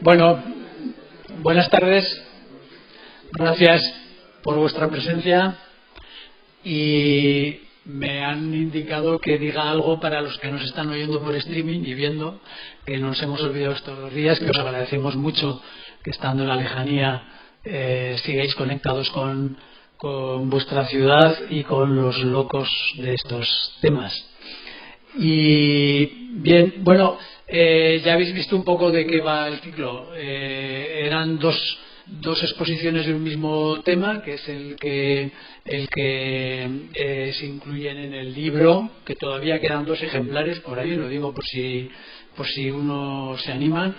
Bueno, buenas tardes. Gracias por vuestra presencia y me han indicado que diga algo para los que nos están oyendo por streaming y viendo, que nos hemos olvidado estos 2 días, que os agradecemos mucho que estando en la lejanía sigáis conectados con vuestra ciudad y con los locos de estos temas. Y bien, bueno, ya habéis visto un poco de qué va el ciclo. Eran dos exposiciones de un mismo tema, que es el que se incluyen en el libro, que todavía quedan 2 ejemplares por ahí, lo digo por si uno se anima.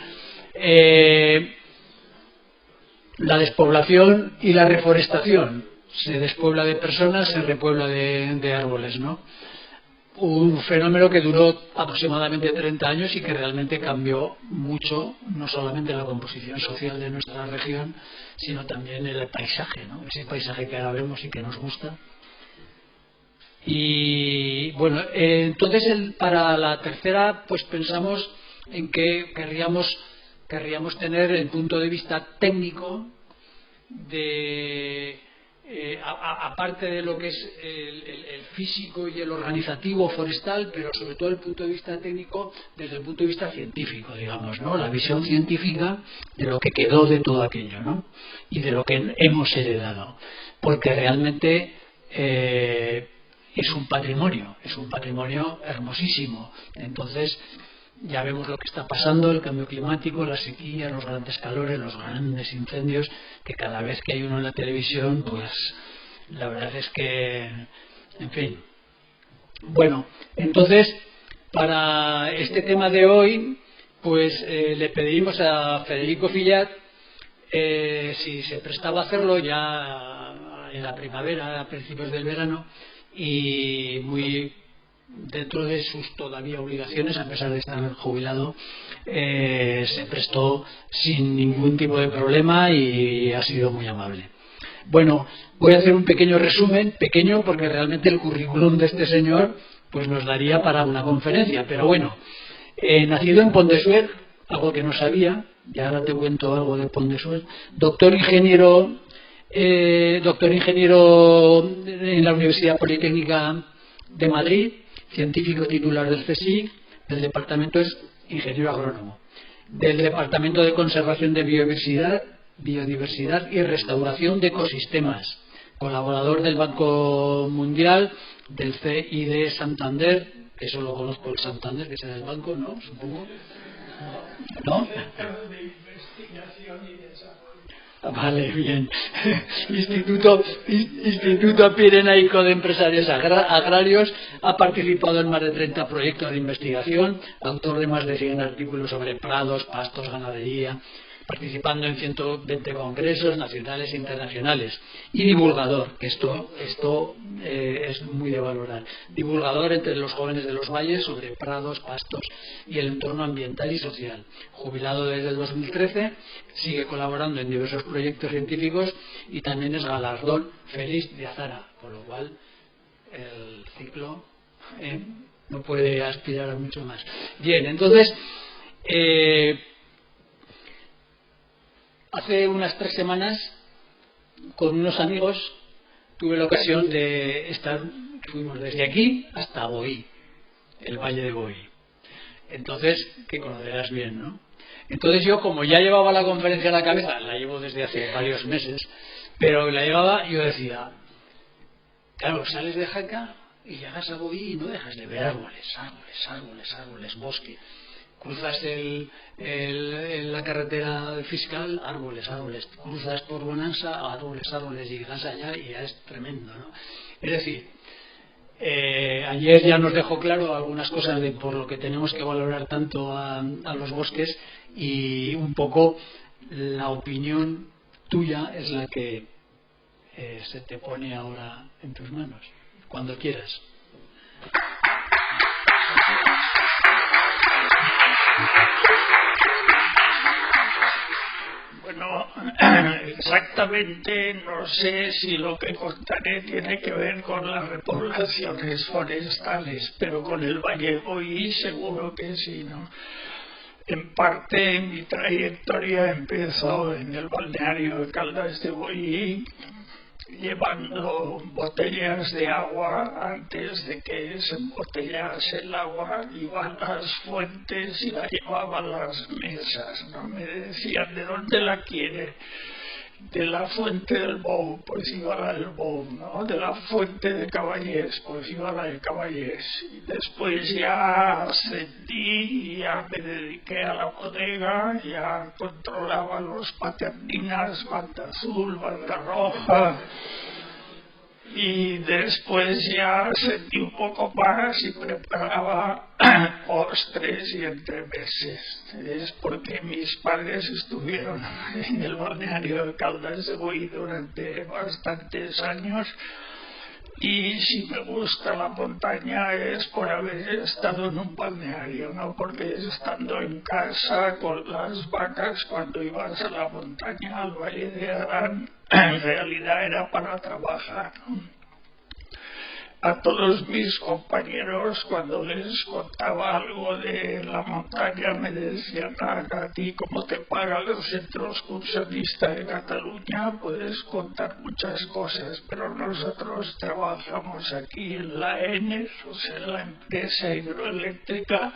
La despoblación y la reforestación. Se despuebla de personas, se repuebla de árboles, ¿no? Un fenómeno que duró aproximadamente 30 años y que realmente cambió mucho, no solamente la composición social de nuestra región, sino también el paisaje, ¿no? Ese paisaje que ahora vemos y que nos gusta. Y bueno, entonces para la tercera, pues pensamos en que querríamos tener el punto de vista técnico de aparte de lo que es el físico y el organizativo forestal, pero sobre todo el punto de vista técnico desde el punto de vista científico, digamos, ¿no? La visión científica de lo que quedó de todo aquello, ¿no? Y de lo que hemos heredado, porque realmente es un patrimonio hermosísimo. Entonces ya vemos lo que está pasando, el cambio climático, la sequía, los grandes calores, los grandes incendios, que cada vez que hay uno en la televisión, pues la verdad es que, en fin. Bueno, entonces, para este tema de hoy, pues le pedimos a Federico Fillat si se prestaba a hacerlo ya en la primavera, a principios del verano, y muy dentro de sus todavía obligaciones, a pesar de estar jubilado, se prestó sin ningún tipo de problema y ha sido muy amable. Bueno, voy a hacer un pequeño resumen, pequeño porque realmente el currículum de este señor pues nos daría para una conferencia, pero bueno, nacido en Pont de Suert, algo que no sabía, y ahora te cuento algo de Pont de Suert, doctor ingeniero en la Universidad Politécnica de Madrid, científico titular del CSIC, del departamento es ingeniero agrónomo, del departamento de conservación de biodiversidad y restauración de ecosistemas, colaborador del Banco Mundial, del CID Santander, que solo conozco el Santander, que será el banco, ¿no? Supongo. ¿No? Vale, bien. Instituto Pirenaico de Empresarios Agrarios, ha participado en más de 30 proyectos de investigación, autor de más de 100 artículos sobre prados, pastos, ganadería, participando en 120 congresos nacionales e internacionales, y divulgador, que esto es muy de valorar, divulgador entre los jóvenes de los valles sobre prados, pastos y el entorno ambiental y social. Jubilado desde el 2013, sigue colaborando en diversos proyectos científicos y también es galardón Félix de Azara, por lo cual el ciclo no puede aspirar a mucho más. Bien, entonces hace unas 3 semanas, con unos amigos, tuve la ocasión de fuimos desde aquí hasta Boí, el Valle de Boí. Entonces, que conocerás bien, ¿no? Entonces yo, como ya llevaba la conferencia en la cabeza, la llevo desde hace varios meses, pero la llevaba, yo decía, claro, sales de Jaca y llegas a Boí y no dejas de ver árboles, bosque. Cruzas la carretera fiscal, árboles, cruzas por Bonanza, árboles, y llegas allá y ya es tremendo, ¿no? Es decir, ayer ya nos dejó claro algunas cosas por lo que tenemos que valorar tanto a los bosques, y un poco la opinión tuya es la que se te pone ahora en tus manos, cuando quieras. Bueno, exactamente no sé si lo que contaré tiene que ver con las repoblaciones forestales, pero con el Valle de Boí seguro que sí, ¿no? En parte mi trayectoria empezó en el balneario de Caldas de Boí, llevando botellas de agua. Antes de que se embotellase el agua, iba a las fuentes y la llevaba a las mesas, ¿no? Me decían, ¿de dónde la quiere? De la fuente del Bou, pues iba a la del Bou, ¿no? De la fuente de Caballés, pues iba a la de Caballés. Y después ya ascendí y ya me dediqué a la bodega, ya controlaba los paterninas, banda azul, banda roja. Y después ya sentí un poco más y preparaba postres y entremeses. Es porque mis padres estuvieron en el balneario de Caldas de Boí durante bastantes años, y si me gusta la montaña es por haber estado en un balneario, no porque estando en casa con las vacas cuando ibas a la montaña, al Valle de Arán, en realidad era para trabajar, ¿no? A todos mis compañeros, cuando les contaba algo de la montaña, me decían, a ti como te paga el Centro Excursionista de Cataluña, puedes contar muchas cosas, pero nosotros trabajamos aquí en la ENER, o sea, la empresa hidroeléctrica,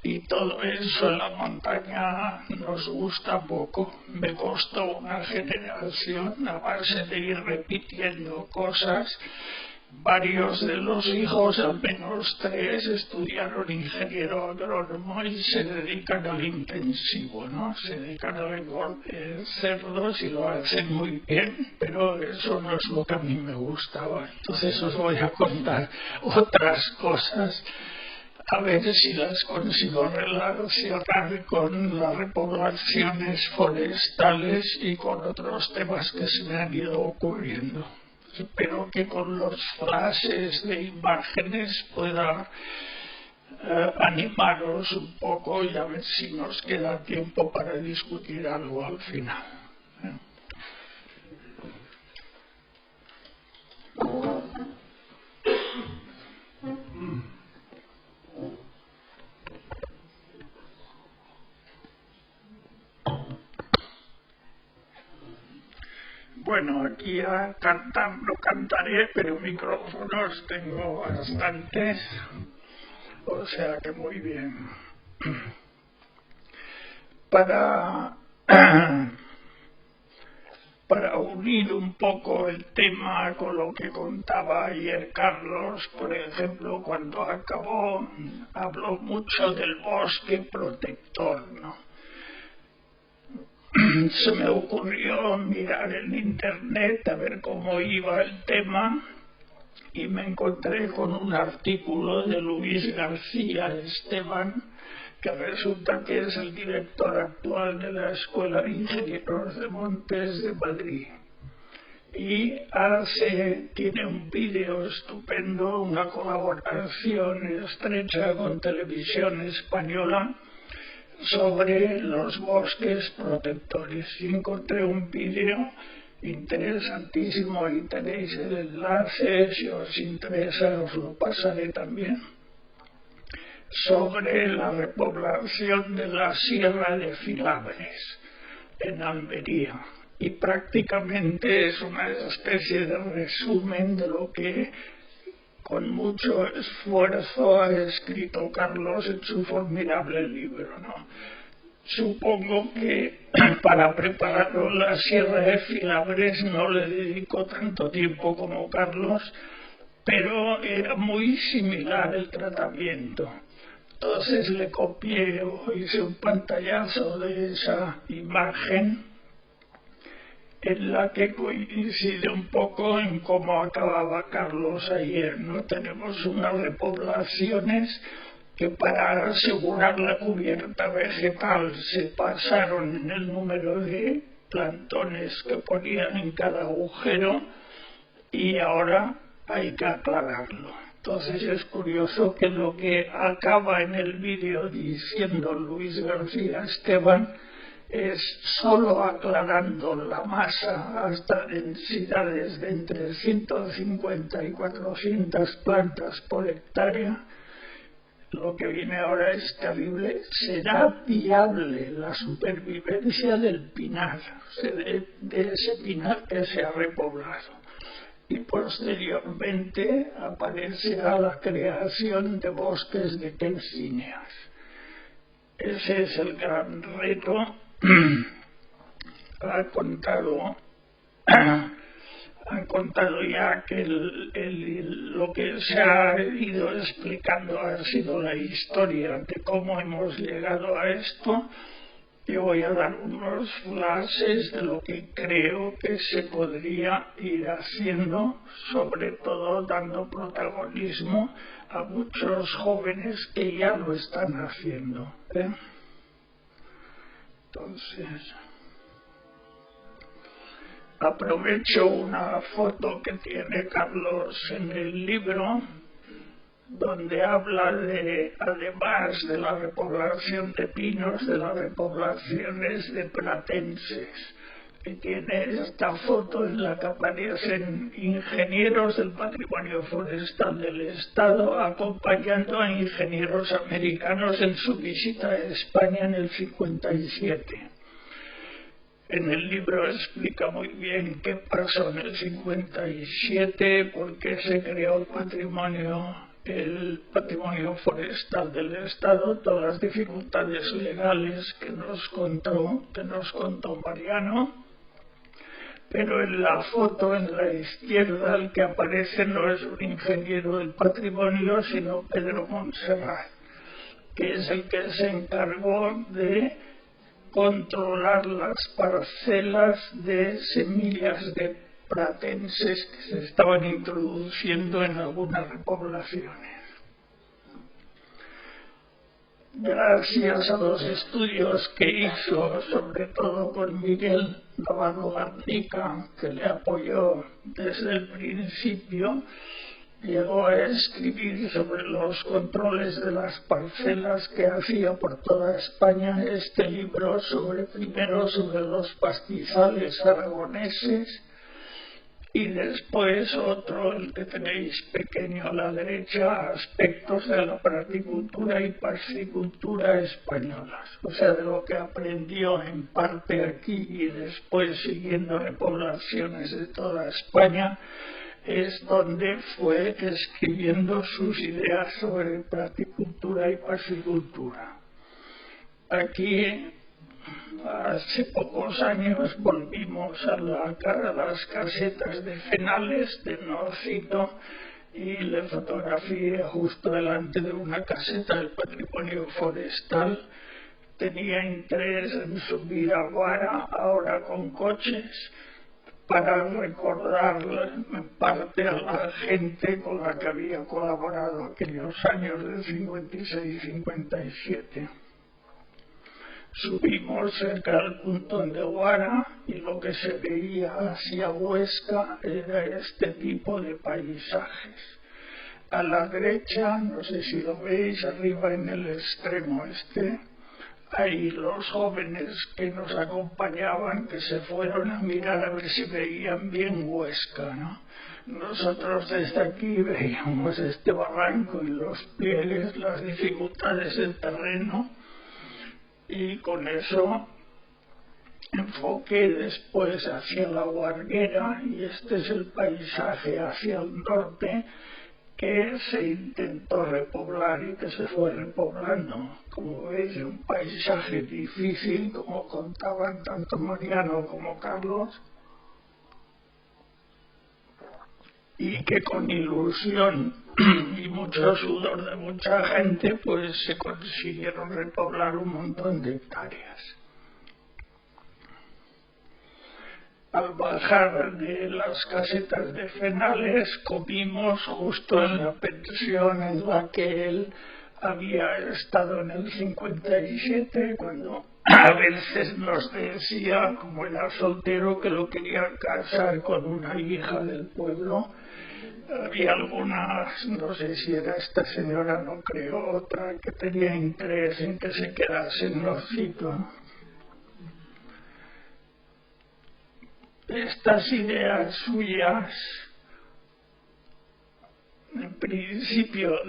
y todo eso en la montaña nos gusta poco. Me costó una generación a base de ir repitiendo cosas. Varios de los hijos, al menos 3, estudiaron ingeniero agrónomo y se dedican al intensivo, ¿no? Se dedican al engorde de cerdos y lo hacen muy bien, pero eso no es lo que a mí me gustaba. Entonces os voy a contar otras cosas, a ver si las consigo relacionar con las repoblaciones forestales y con otros temas que se me han ido ocurriendo. Espero que con los flashes de imágenes pueda animaros un poco y a ver si nos queda tiempo para discutir algo al final. Bueno, aquí a cantar no cantaré, pero micrófonos tengo bastantes, o sea que muy bien. Para unir un poco el tema con lo que contaba ayer Carlos, por ejemplo, cuando acabó, habló mucho del bosque protector, ¿no? Se me ocurrió mirar en internet a ver cómo iba el tema y me encontré con un artículo de Luis García Esteban, que resulta que es el director actual de la Escuela de Ingenieros de Montes de Madrid. Y tiene un vídeo estupendo, una colaboración estrecha con Televisión Española, sobre los bosques protectores. Y encontré un vídeo interesantísimo, y tenéis el enlace, si os interesa os lo pasaré también, sobre la repoblación de la Sierra de Filabres en Almería, y prácticamente es una especie de resumen de lo que con mucho esfuerzo ha escrito Carlos en su formidable libro, ¿no? Supongo que para preparar la Sierra de Filabres no le dedicó tanto tiempo como Carlos, pero era muy similar el tratamiento. Entonces le copié o hice un pantallazo de esa imagen, en la que coincide un poco en cómo acababa Carlos ayer, ¿no? Tenemos unas repoblaciones que para asegurar la cubierta vegetal se pasaron en el número de plantones que ponían en cada agujero, y ahora hay que aclararlo. Entonces es curioso que lo que acaba en el vídeo diciendo Luis García Esteban es solo aclarando la masa hasta densidades de entre 150 y 400 plantas por hectárea. lo que viene ahora es terrible, será viable la supervivencia del pinar, de ese pinar que se ha repoblado. Y posteriormente aparecerá la creación de bosques de quercíneas. Ese es el gran reto. Han contado ya que lo que se ha ido explicando ha sido la historia de cómo hemos llegado a esto. Yo voy a dar unos flashes de lo que creo que se podría ir haciendo, sobre todo dando protagonismo a muchos jóvenes que ya lo están haciendo. Entonces, aprovecho una foto que tiene Carlos en el libro, donde habla además de la repoblación de pinos, de las repoblaciones de pratenses. Y tiene esta foto en la que aparecen ingenieros del patrimonio forestal del Estado acompañando a ingenieros americanos en su visita a España en el 57. En el libro explica muy bien qué pasó en el 57, por qué se creó el patrimonio forestal del Estado, todas las dificultades legales que nos contó Mariano. Pero en la foto en la izquierda el que aparece no es un ingeniero del patrimonio, sino Pedro Montserrat, que es el que se encargó de controlar las parcelas de semillas de pratenses que se estaban introduciendo en algunas repoblaciones. Gracias a los estudios que hizo, sobre todo con Miguel Navarro Garnica, que le apoyó desde el principio, llegó a escribir sobre los controles de las parcelas que hacía por toda España este libro primero sobre los pastizales aragoneses y después otro, el que tenéis pequeño a la derecha, aspectos de la praticultura y pascicultura españolas. O sea, de lo que aprendió en parte aquí y después siguiendo repoblaciones de toda España, es donde fue escribiendo sus ideas sobre praticultura y pascicultura. Aquí, hace pocos años, volvimos a las casetas de Fenales de Norcito y le fotografié justo delante de una caseta del patrimonio forestal. Tenía interés en subir a Guara, ahora con coches, para recordar en parte a la gente con la que había colaborado aquellos años del 56 y 57. Subimos cerca del Puntón de Guara y lo que se veía hacia Huesca era este tipo de paisajes. A la derecha, no sé si lo veis, arriba en el extremo hay los jóvenes que nos acompañaban, que se fueron a mirar a ver si veían bien Huesca, ¿no? Nosotros desde aquí veíamos este barranco y los pliegues, las dificultades del terreno, y con eso enfoqué después hacia la Guarguera, y este es el paisaje hacia el norte que se intentó repoblar y que se fue repoblando. Como veis, un paisaje difícil, como contaban tanto Mariano como Carlos, y que con ilusión y mucho sudor de mucha gente pues se consiguieron repoblar un montón de hectáreas. Al bajar de las casetas de Fenales comimos justo en la pensión en la que él había estado en el 57, cuando a veces nos decía, como era soltero, que lo quería casar con una hija del pueblo. Había algunas, no sé si era esta señora, no creo, otra que tenía interés en que se quedase en Norcito. Estas ideas suyas en principio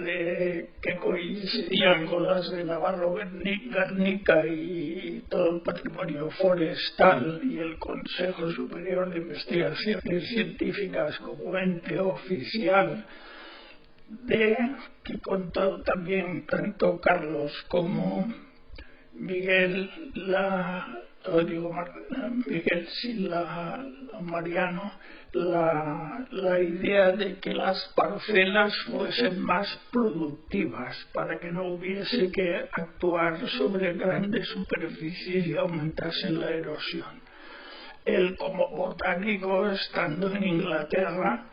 que coincidían con las de Navarro Garnica y todo el patrimonio forestal y el Consejo Superior de Investigaciones Científicas como ente oficial, que contó también tanto Carlos como Miguel, Mariano, la idea de que las parcelas fuesen más productivas para que no hubiese que actuar sobre grandes superficies y aumentase la erosión. Él, como botánico, estando en Inglaterra,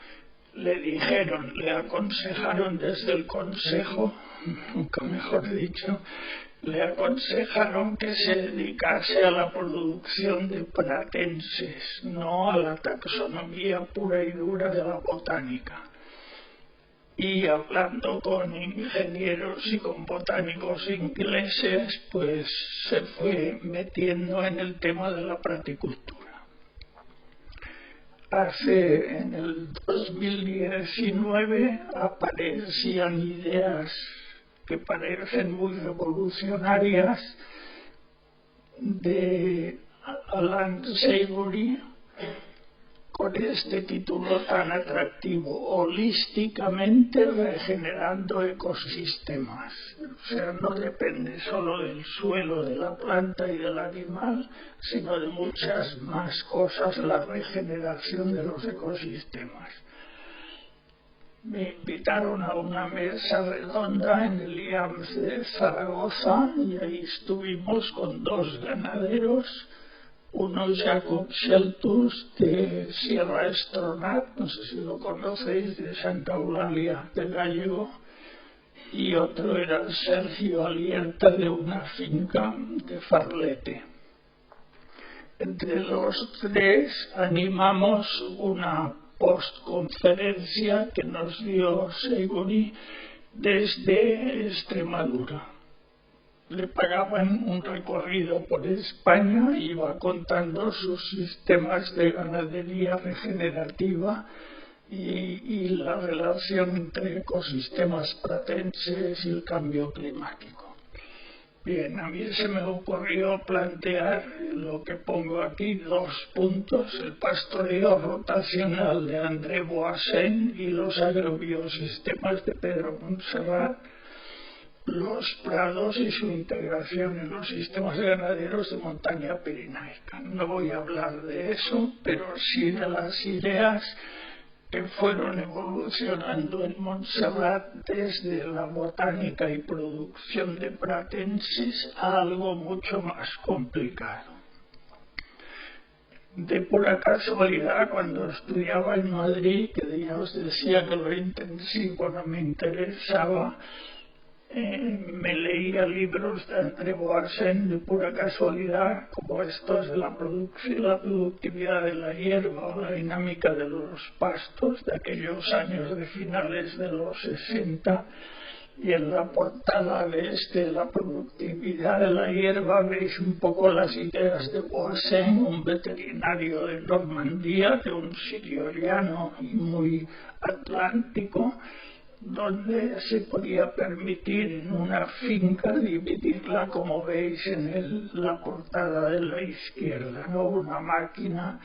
le aconsejaron desde el Consejo, nunca mejor dicho, le aconsejaron que se dedicase a la producción de pratenses, no a la taxonomía pura y dura de la botánica. Y hablando con ingenieros y con botánicos ingleses, pues se fue metiendo en el tema de la praticultura. En el 2019 aparecían ideas que parecen muy revolucionarias de Alan Savory con este título tan atractivo: holísticamente regenerando ecosistemas. O sea, no depende solo del suelo, de la planta y del animal, sino de muchas más cosas la regeneración de los ecosistemas. Me invitaron a una mesa redonda en el IAMS de Zaragoza y ahí estuvimos con dos ganaderos, uno Jacob Sheltus de Sierra Estronat, no sé si lo conocéis, de Santa Eulalia de Gallego, y otro era Sergio Alierta de una finca de Farlete. Entre los tres animamos una postconferencia que nos dio Savory desde Extremadura. Le pagaban un recorrido por España y iba contando sus sistemas de ganadería regenerativa y la relación entre ecosistemas pratenses y el cambio climático. Bien, a mí se me ocurrió plantear lo que pongo aquí, 2 puntos: el pastoreo rotacional de André Boissin y los agrobiosistemas de Pedro Montserrat, los prados y su integración en los sistemas ganaderos de montaña pirenaica. No voy a hablar de eso, pero sí de las ideas que fueron evolucionando en Montserrat desde la botánica y producción de pratensis a algo mucho más complicado. De pura casualidad, cuando estudiaba en Madrid, que ya os decía que lo intensivo no me interesaba, me leía libros de André Boissin de pura casualidad, como estos de la productividad de la hierba o la dinámica de los pastos de aquellos años de finales de los 60, y en la portada de la productividad de la hierba veis un poco las ideas de Boissin, un veterinario de Normandía, de un sitio llano y muy atlántico, donde se podía permitir en una finca dividirla, como veis en la portada de la izquierda, ¿no? Una máquina.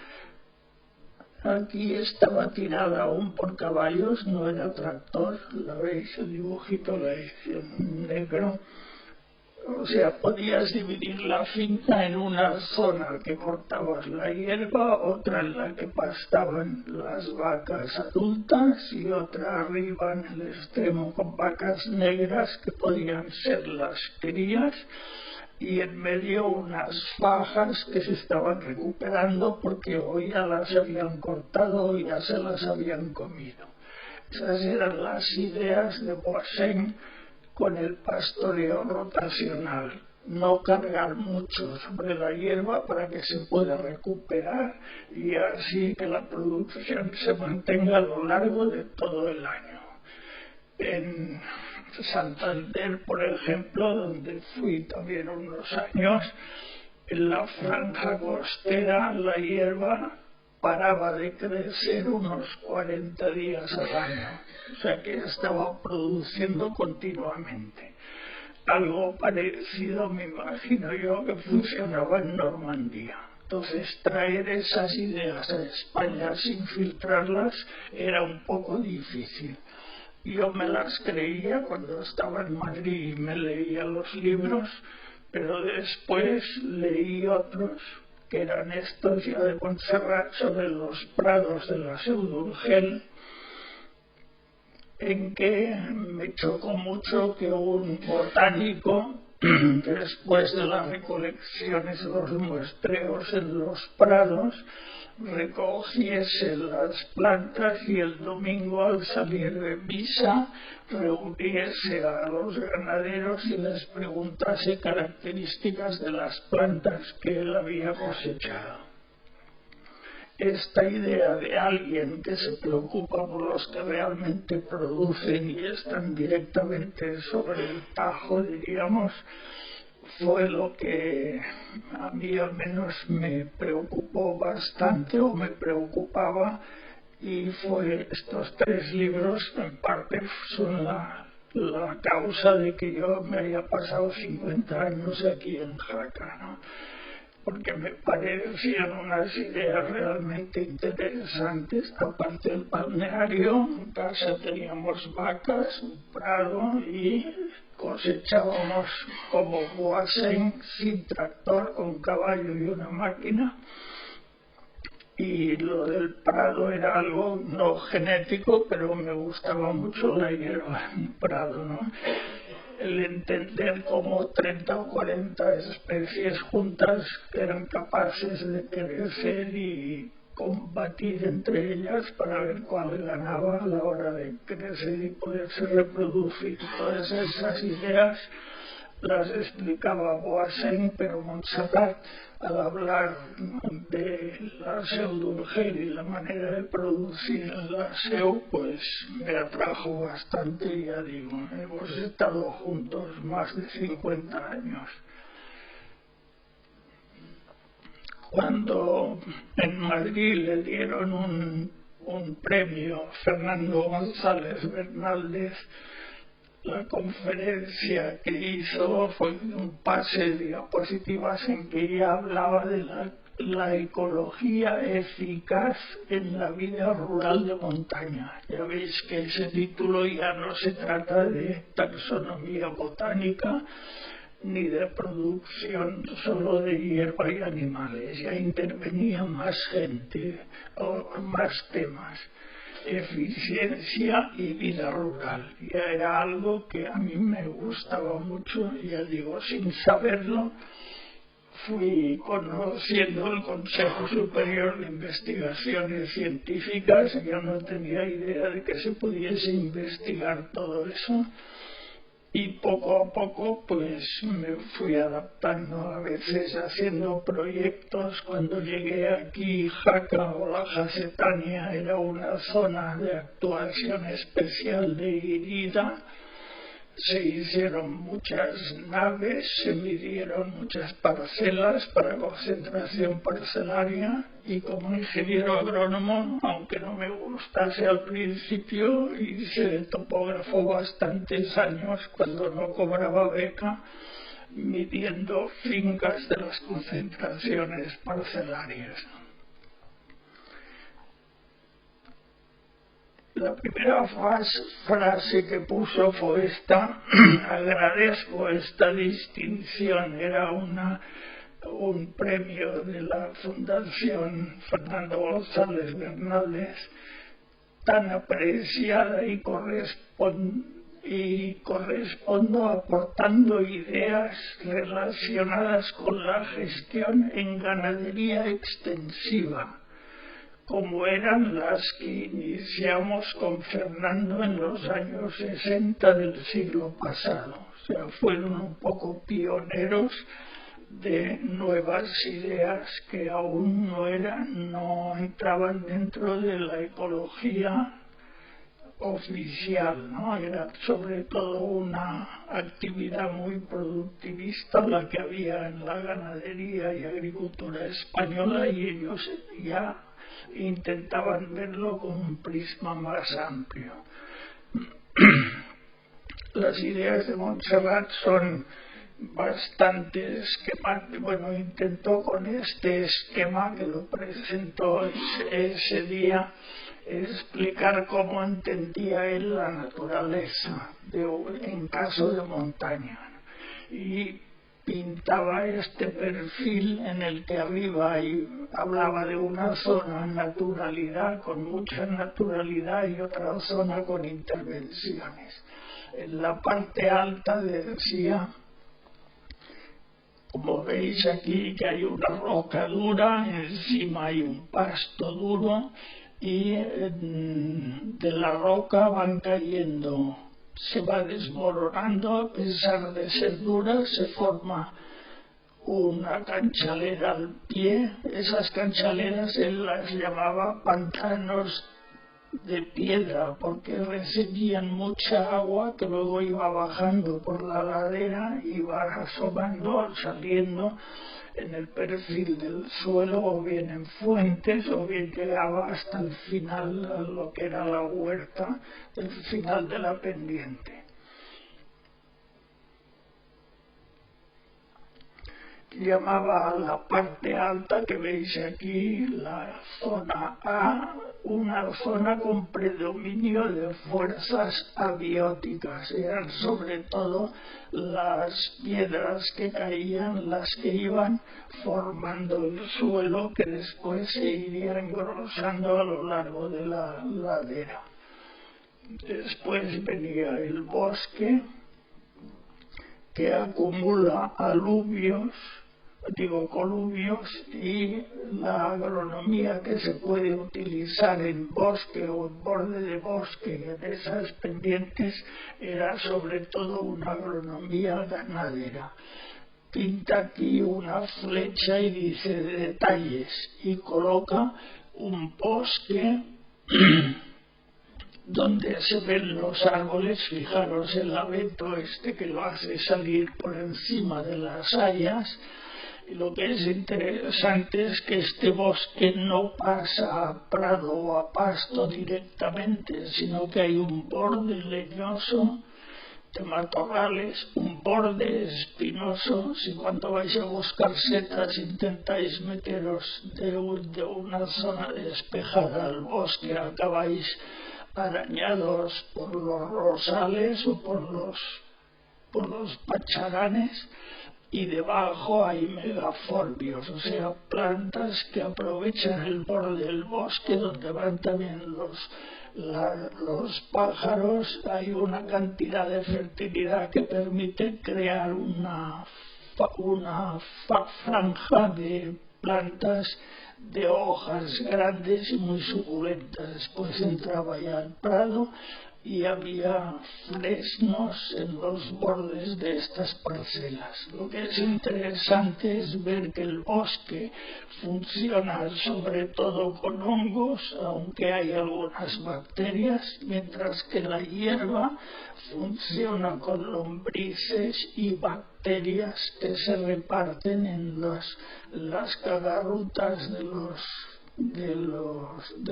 Aquí estaba tirada aún por caballos, no era tractor, la veis el dibujito, la hice en negro. O sea, podías dividir la finca en una zona que cortabas la hierba, otra en la que pastaban las vacas adultas y otra arriba en el extremo con vacas negras que podían ser las crías, y en medio unas fajas que se estaban recuperando porque hoy ya las habían cortado o ya se las habían comido. Esas eran las ideas de Boissin con el pastoreo rotacional: no cargar mucho sobre la hierba para que se pueda recuperar y así que la producción se mantenga a lo largo de todo el año. En Santander, por ejemplo, donde fui también unos años, en la franja costera la hierba paraba de crecer unos 40 días al año, o sea que estaba produciendo continuamente. Algo parecido me imagino yo que funcionaba en Normandía. Entonces traer esas ideas a España sin filtrarlas era un poco difícil. Yo me las creía cuando estaba en Madrid y me leía los libros, pero después leí otros que eran estos ya de Montserrat sobre los prados de la Seu d'Urgell, en que me chocó mucho que un botánico, después de las recolecciones, los muestreos en los prados, recogiese las plantas y el domingo al salir de misa reuniese a los ganaderos y les preguntase características de las plantas que él había cosechado. Esta idea de alguien que se preocupa por los que realmente producen y están directamente sobre el tajo, diríamos, fue lo que a mí al menos me preocupó bastante o me preocupaba, y fue estos 3 libros en parte son la causa de que yo me haya pasado 50 años aquí en Jaca, ¿no? Porque me parecían unas ideas realmente interesantes. Aparte del balneario, en casa teníamos vacas, un prado y cosechábamos como Boasen sin tractor, con caballo y una máquina. Y lo del prado era algo no genético, pero me gustaba mucho la hierba en prado, ¿no? El entender cómo 30 o 40 especies juntas que eran capaces de crecer y combatir entre ellas para ver cuál ganaba a la hora de crecer y poderse reproducir. Todas esas ideas las explicaba Boasen, pero Montserrat, al hablar de la Seu d'Urgell y la manera de producir en la Seu, pues me atrajo bastante. Y ya digo, hemos estado juntos más de 50 años. Cuando en Madrid le dieron un premio a Fernando González Bernaldez, la conferencia que hizo fue un pase de diapositivas en que ella hablaba de la ecología eficaz en la vida rural de montaña. Ya veis que ese título ya no se trata de taxonomía botánica ni de producción solo de hierba y animales, ya intervenía más gente o más temas. Eficiencia y vida rural. Ya era algo que a mí me gustaba mucho, ya digo, sin saberlo, fui conociendo el Consejo Superior de Investigaciones Científicas. Yo no tenía idea de que se pudiese investigar todo eso. Y poco a poco pues me fui adaptando, a veces haciendo proyectos. Cuando llegué aquí, Jaca o la Jacetania era una zona de actuación especial de IRIDA. Se hicieron muchas naves, se midieron muchas parcelas para concentración parcelaria, y como ingeniero agrónomo, aunque no me gustase al principio, hice de topógrafo bastantes años cuando no cobraba beca, midiendo fincas de las concentraciones parcelarias. La primera frase que puso fue esta: agradezco esta distinción. Era un premio de la Fundación Fernando González Bernaldez, tan apreciada, y correspondo aportando ideas relacionadas con la gestión en ganadería extensiva, como eran las que iniciamos con Fernando en los años 60 del siglo pasado. O sea, fueron un poco pioneros de nuevas ideas que aún no entraban dentro de la ecología oficial, ¿no? Era sobre todo una actividad muy productivista la que había en la ganadería y agricultura española, y ellos ya intentaban verlo con un prisma más amplio. Las ideas de Montserrat son bastante esquemáticas. Bueno, intentó con este esquema que lo presentó ese día explicar cómo entendía él la naturaleza en caso de montaña, y pintaba este perfil en el que arriba hablaba de una zona naturalidad, con mucha naturalidad, y otra zona con intervenciones. En la parte alta decía, como veis aquí, que hay una roca dura, encima hay un pasto duro, y de la roca van cayendo, se va desmoronando. A pesar de ser dura, se forma una canchalera al pie. Esas canchaleras él las llamaba pantanos de piedra, porque recibían mucha agua que luego iba bajando por la ladera, iba asomando, saliendo en el perfil del suelo, o bien en fuentes, o bien llegaba hasta el final, a lo que era la huerta, el final de la pendiente. Llamaba a la parte alta que veis aquí, la zona A, una zona con predominio de fuerzas abióticas. Eran sobre todo las piedras que caían las que iban formando el suelo, que después se iría engrosando a lo largo de la ladera. Después venía el bosque, que acumula coluvios, y la agronomía que se puede utilizar en bosque o en borde de bosque en esas pendientes era sobre todo una agronomía ganadera. Pinta aquí una flecha y dice detalles, y coloca un bosque donde se ven los árboles. Fijaros el abeto que lo hace salir por encima de las hayas. Y lo que es interesante es que este bosque no pasa a prado o a pasto directamente, sino que hay un borde leñoso de matorrales, un borde espinoso. Si cuando vais a buscar setas intentáis meteros de una zona despejada al bosque, acabáis arañados por los rosales o por los pacharanes, y debajo hay megaforbios, o sea, plantas que aprovechan el borde del bosque donde van también los pájaros. Hay una cantidad de fertilidad que permite crear una franja de plantas de hojas grandes y muy suculentas. Después entraba ya al prado y había fresnos en los bordes de estas parcelas. Lo que es interesante es ver que el bosque funciona sobre todo con hongos, aunque hay algunas bacterias, mientras que la hierba funciona con lombrices y bacterias que se reparten en las cagarrutas de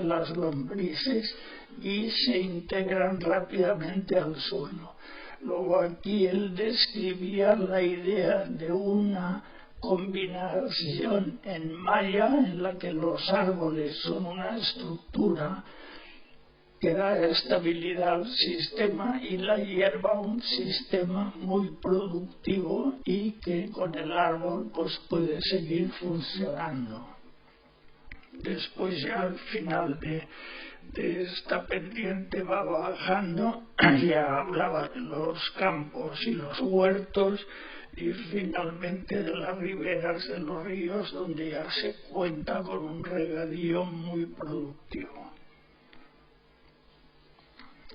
las lombrices y se integran rápidamente al suelo. Luego aquí él describía la idea de una combinación en malla en la que los árboles son una estructura que da estabilidad al sistema, y la hierba un sistema muy productivo y que con el árbol pues puede seguir funcionando. Después ya al final de esta pendiente va bajando, ya hablaba de los campos y los huertos, y finalmente de las riberas de los ríos, donde ya se cuenta con un regadío muy productivo.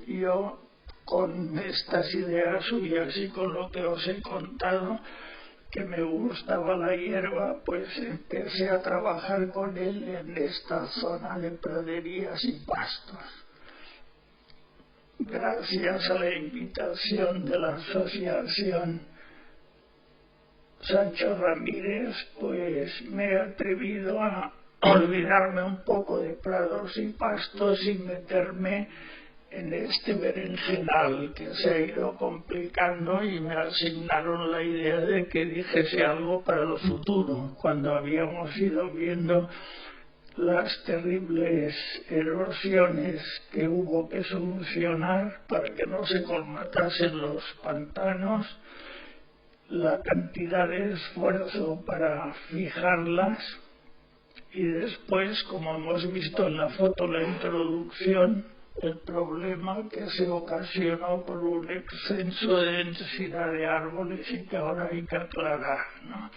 Yo, con estas ideas suyas y con lo que os he contado, que me gustaba la hierba, pues empecé a trabajar con él en esta zona de praderías y pastos. Gracias a la invitación de la asociación Sancho Ramírez, pues me he atrevido a olvidarme un poco de prados y pastos y meterme en este berenjenal que se ha ido complicando, y me asignaron la idea de que dijese algo para el futuro, cuando habíamos ido viendo las terribles erosiones que hubo que solucionar para que no se colmatasen los pantanos, la cantidad de esfuerzo para fijarlas, y después, como hemos visto en la foto, la introducción, el problema que se ocasionó por un exceso de densidad de árboles y que ahora hay que aclarar, ¿no?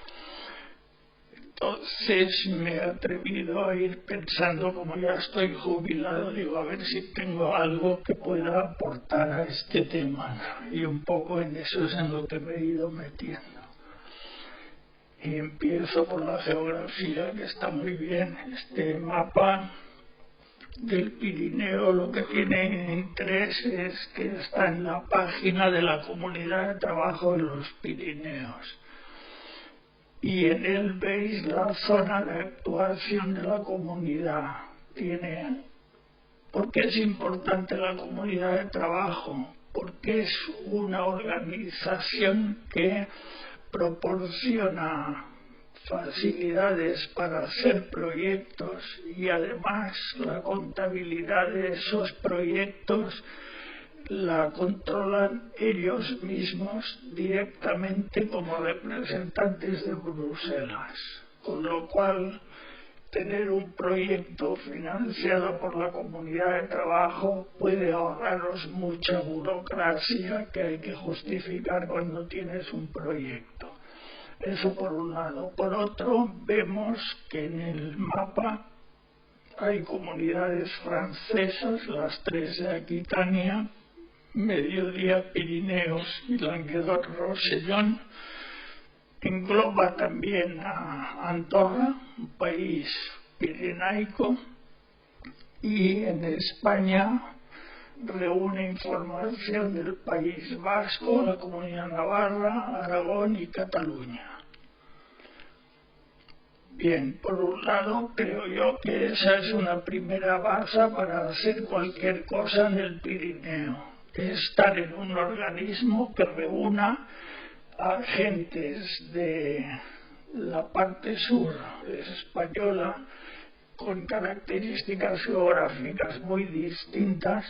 Entonces me he atrevido a ir pensando, como ya estoy jubilado, digo, a ver si tengo algo que pueda aportar a este tema, ¿no? Y un poco en eso es en lo que me he ido metiendo. Y empiezo por la geografía, que está muy bien. Este mapa del Pirineo, lo que tiene interés es que está en la página de la Comunidad de Trabajo de los Pirineos. Y en él veis la zona de actuación de la comunidad. ¿Por qué es importante la comunidad de trabajo? Porque es una organización que proporciona facilidades para hacer proyectos, y además la contabilidad de esos proyectos la controlan ellos mismos directamente como representantes de Bruselas, con lo cual tener un proyecto financiado por la comunidad de trabajo puede ahorraros mucha burocracia que hay que justificar cuando tienes un proyecto. Eso por un lado. Por otro, vemos que en el mapa hay comunidades francesas, las tres de Aquitania, Mediodía, Pirineos y Languedoc-Rosellón. Engloba también a Andorra, un país pirenaico, y en España reúne información del País Vasco, la Comunidad Navarra, Aragón y Cataluña. Bien, por un lado, creo yo que esa es una primera base para hacer cualquier cosa en el Pirineo. Estar en un organismo que reúna a agentes de la parte sur española con características geográficas muy distintas,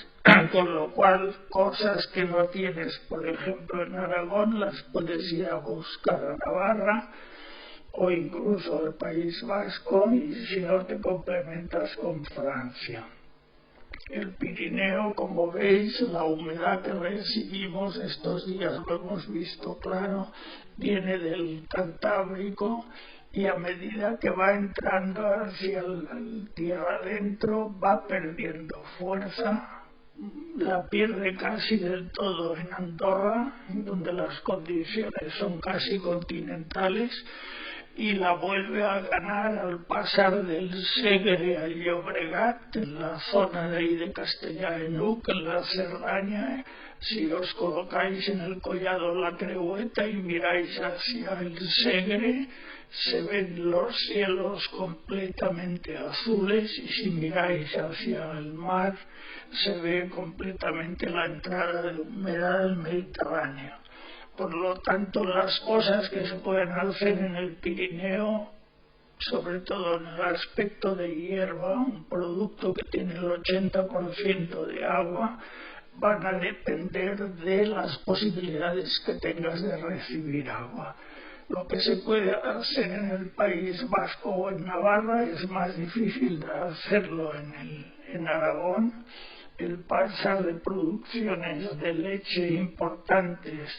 con lo cual cosas que no tienes, por ejemplo, en Aragón, las puedes ir a buscar a Navarra o incluso al País Vasco, y si no te complementas con Francia. El Pirineo, como veis, la humedad que recibimos estos días, lo hemos visto claro, viene del Cantábrico, y a medida que va entrando hacia el tierra adentro va perdiendo fuerza. La pierde casi del todo en Andorra, donde las condiciones son casi continentales, y la vuelve a ganar al pasar del Segre al Llobregat, en la zona de ahí de Castellar en Nuc, en la Cerdaña. Si os colocáis en el collado La Creueta y miráis hacia el Segre, se ven los cielos completamente azules, y si miráis hacia el mar se ve completamente la entrada de humedad del Mediterráneo. Por lo tanto, las cosas que se pueden hacer en el Pirineo, sobre todo en el aspecto de hierba, un producto que tiene el 80% de agua, van a depender de las posibilidades que tengas de recibir agua. Lo que se puede hacer en el País Vasco o en Navarra es más difícil de hacerlo en Aragón. El pasar de producciones de leche importantes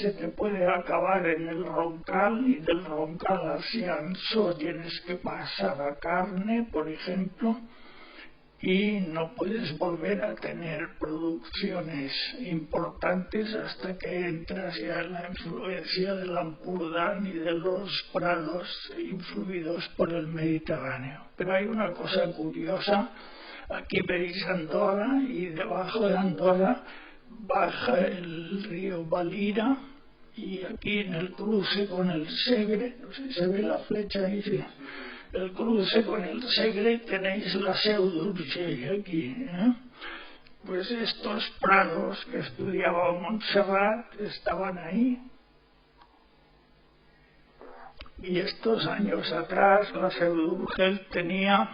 se te puede acabar en el Roncal, y del Roncal hacia Ansó tienes que pasar a carne, por ejemplo, y no puedes volver a tener producciones importantes hasta que entras ya en la influencia del Ampurdán y de los prados influidos por el Mediterráneo. Pero hay una cosa curiosa. Aquí veis Andorra, y debajo de Andorra baja el río Valira, y aquí en el cruce con el Segre, no sé si se ve la flecha ahí, sí, el cruce con el Segre tenéis la Seu d'Urgell aquí, Pues estos prados que estudiaba Montserrat estaban ahí. Y estos años atrás la Seu d'Urgell tenía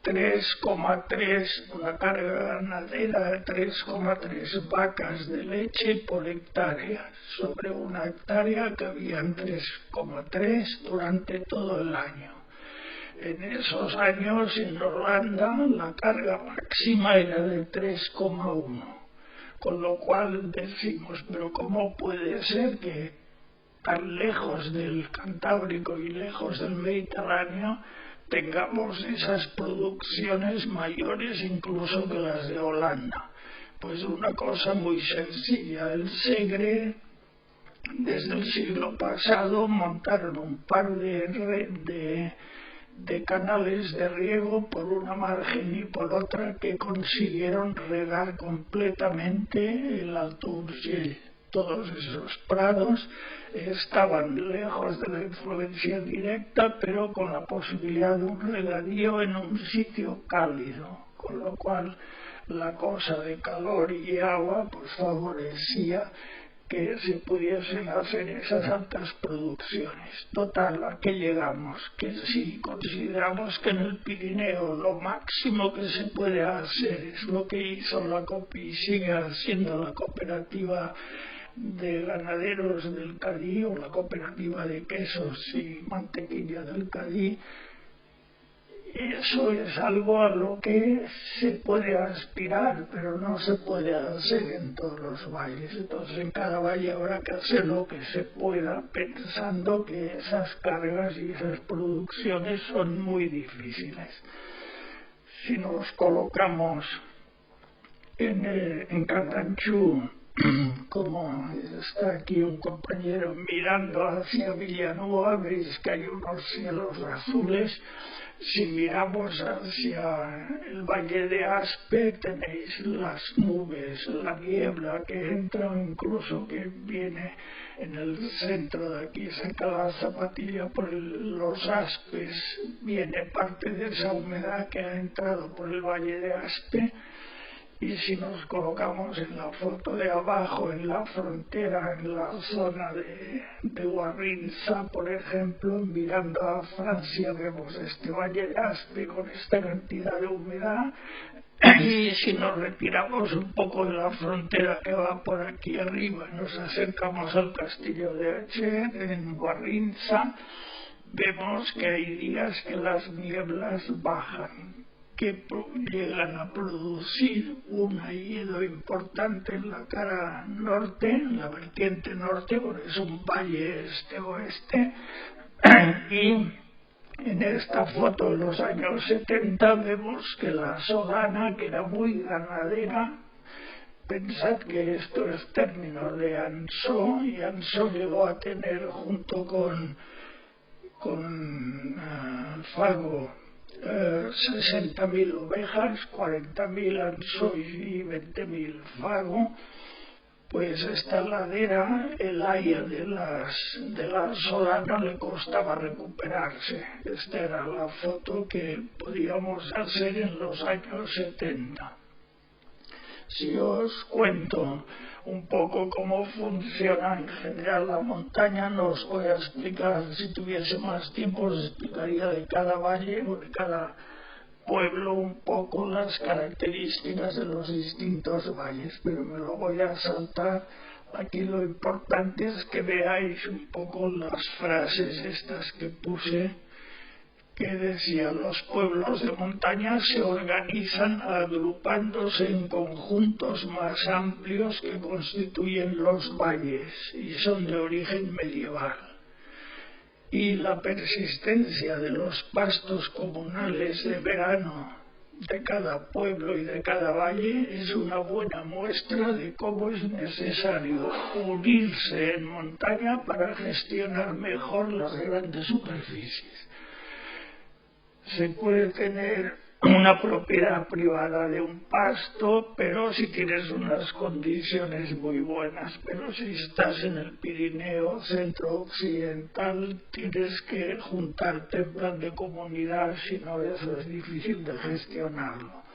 3,3, una carga ganadera de 3,3 vacas de leche por hectárea. Sobre una hectárea que habían 3,3 durante todo el año. En esos años en Holanda la carga máxima era de 3,1. Con lo cual decimos, pero ¿cómo puede ser que tan lejos del Cantábrico y lejos del Mediterráneo tengamos esas producciones mayores incluso que las de Holanda? Pues una cosa muy sencilla. El Segre, desde el siglo pasado, montaron un par de canales de riego por una margen y por otra que consiguieron regar completamente el Alto Urgell. Todos esos prados estaban lejos de la influencia directa, pero con la posibilidad de un regadío en un sitio cálido, con lo cual la cosa de calor y agua pues favorecía que se pudiesen hacer esas altas producciones. Total, ¿a qué llegamos? Que si consideramos que en el Pirineo lo máximo que se puede hacer es lo que hizo la COPI y sigue haciendo la cooperativa de ganaderos del Cadí o la cooperativa de quesos y mantequilla del Cadí, eso es algo a lo que se puede aspirar, pero no se puede hacer en todos los valles. Entonces en cada valle habrá que hacer lo que se pueda, pensando que esas cargas y esas producciones son muy difíciles. Si nos colocamos en Candanchú, como está aquí un compañero mirando hacia Villanueva, veis que hay unos cielos azules. Si miramos hacia el Valle de Aspe, tenéis las nubes, la niebla que entra, incluso que viene en el centro de aquí, cerca de la Zapatilla, por los Aspes, viene parte de esa humedad que ha entrado por el Valle de Aspe. Y si nos colocamos en la foto de abajo, en la frontera, en la zona de Guarrinza, por ejemplo, mirando a Francia, vemos este Valle de Aspe con esta cantidad de humedad. Y si nos retiramos un poco de la frontera que va por aquí arriba, nos acercamos al castillo de Acher, en Guarrinza, vemos que hay días que las nieblas bajan, que llegan a producir un ahielo importante en la cara norte, en la vertiente norte, porque es un valle este-oeste, y en esta foto de los años 70 vemos que la Solana, que era muy ganadera, pensad que esto es término de Ansó, y Ansó llegó a tener junto con Fago 60.000 ovejas, 40.000 Ansó y 20.000 Fago. Pues esta ladera, el haya de la Solana le costaba recuperarse. Esta era la foto que podíamos hacer en los años 70. Si os cuento un poco cómo funciona en general la montaña, no os voy a explicar. Si tuviese más tiempo os explicaría de cada valle o de cada pueblo un poco las características de los distintos valles, pero me lo voy a saltar. Aquí lo importante es que veáis un poco las frases estas que puse, que decían: los pueblos de montaña se organizan agrupándose en conjuntos más amplios que constituyen los valles y son de origen medieval. Y la persistencia de los pastos comunales de verano de cada pueblo y de cada valle es una buena muestra de cómo es necesario unirse en montaña para gestionar mejor las grandes superficies. Se puede tener una propiedad privada de un pasto, pero si tienes unas condiciones muy buenas. Pero si estás en el Pirineo centro-occidental, tienes que juntarte en plan de comunidad, si no eso es difícil de gestionarlo.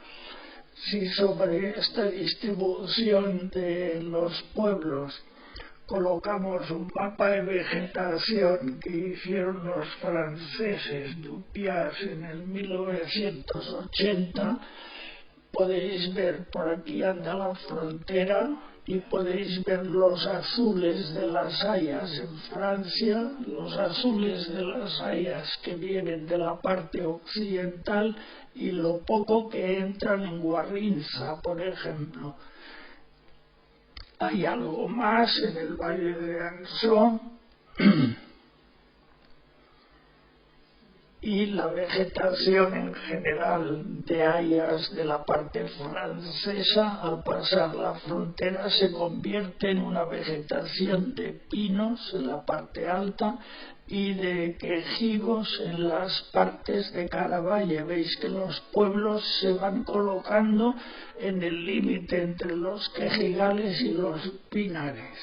Si sobre esta distribución de los pueblos colocamos un mapa de vegetación que hicieron los franceses Dupias en el 1980, podéis ver, por aquí anda la frontera, y podéis ver los azules de las hayas en Francia, los azules de las hayas que vienen de la parte occidental y lo poco que entran en Guarrinza, por ejemplo. Hay algo más en el Valle de Ansó y la vegetación en general de hayas de la parte francesa, al pasar la frontera, se convierte en una vegetación de pinos en la parte alta y de quejigos en las partes de Caravalle. Veis que los pueblos se van colocando en el límite entre los quejigales y los pinares.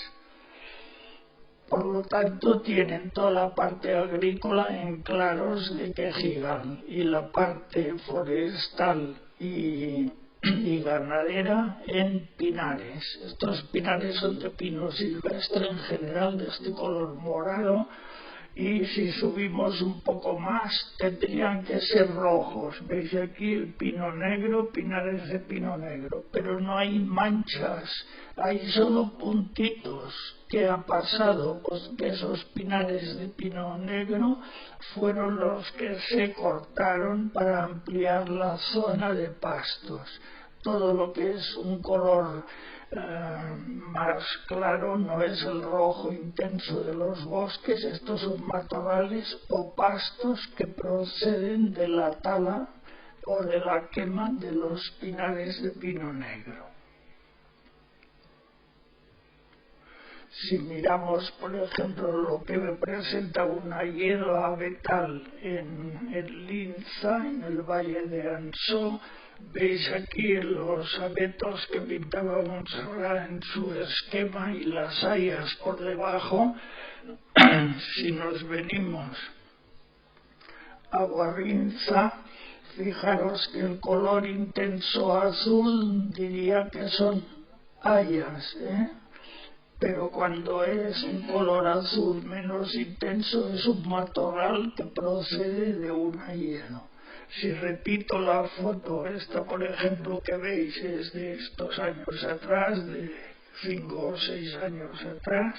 Por lo tanto, tienen toda la parte agrícola en claros de quejigal y la parte forestal y ganadera en pinares. Estos pinares son de pino silvestre en general, de este color morado, y si subimos un poco más tendrían que ser rojos. Veis aquí el pino negro, pinares de pino negro, pero no hay manchas, hay solo puntitos. ¿Qué ha pasado? Pues que esos pinares de pino negro fueron los que se cortaron para ampliar la zona de pastos. Todo lo que es un color más claro no es el rojo intenso de los bosques. Estos son matorrales o pastos que proceden de la tala o de la quema de los pinares de pino negro. Si miramos, por ejemplo, lo que representa una hierba abetal en el Linza, en el Valle de Ansó, veis aquí los abetos que pintaba Montserrat en su esquema y las hayas por debajo. Si nos venimos a Guarrinza, fijaros que el color intenso azul diría que son hayas, pero cuando es un color azul menos intenso es un matorral que procede de una hielo. Si repito la foto, esta por ejemplo que veis es de estos años atrás, de 5 o 6 años atrás,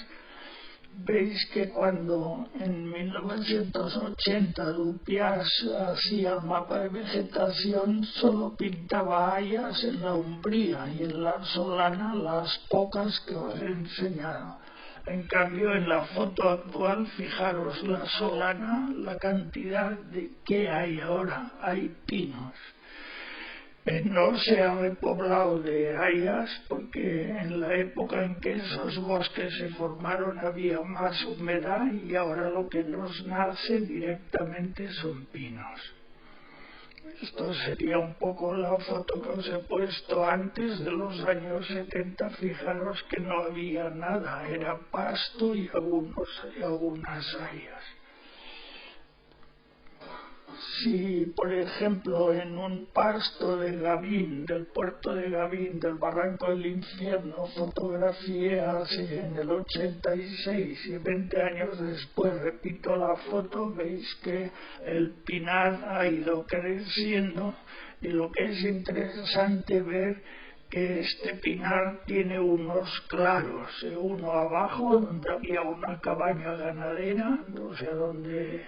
veis que cuando en 1980 Dupias hacía el mapa de vegetación solo pintaba hayas en la umbría y en la solana las pocas que os he enseñado. En cambio, en la foto actual, fijaros la solana, la cantidad de que hay ahora, hay pinos. No se ha repoblado de hayas porque en la época en que esos bosques se formaron había más humedad y ahora lo que nos nace directamente son pinos. Esto sería un poco la foto que os he puesto antes de los años 70. Fijaros que no había nada, era pasto y algunas hayas. Si, por ejemplo, en un pasto de Gavín, del puerto de Gavín, del Barranco del Infierno, fotografié en el 86 y 20 años después repito la foto, veis que el pinar ha ido creciendo y lo que es interesante ver que este pinar tiene unos claros, uno abajo donde había una cabaña ganadera, o sea, donde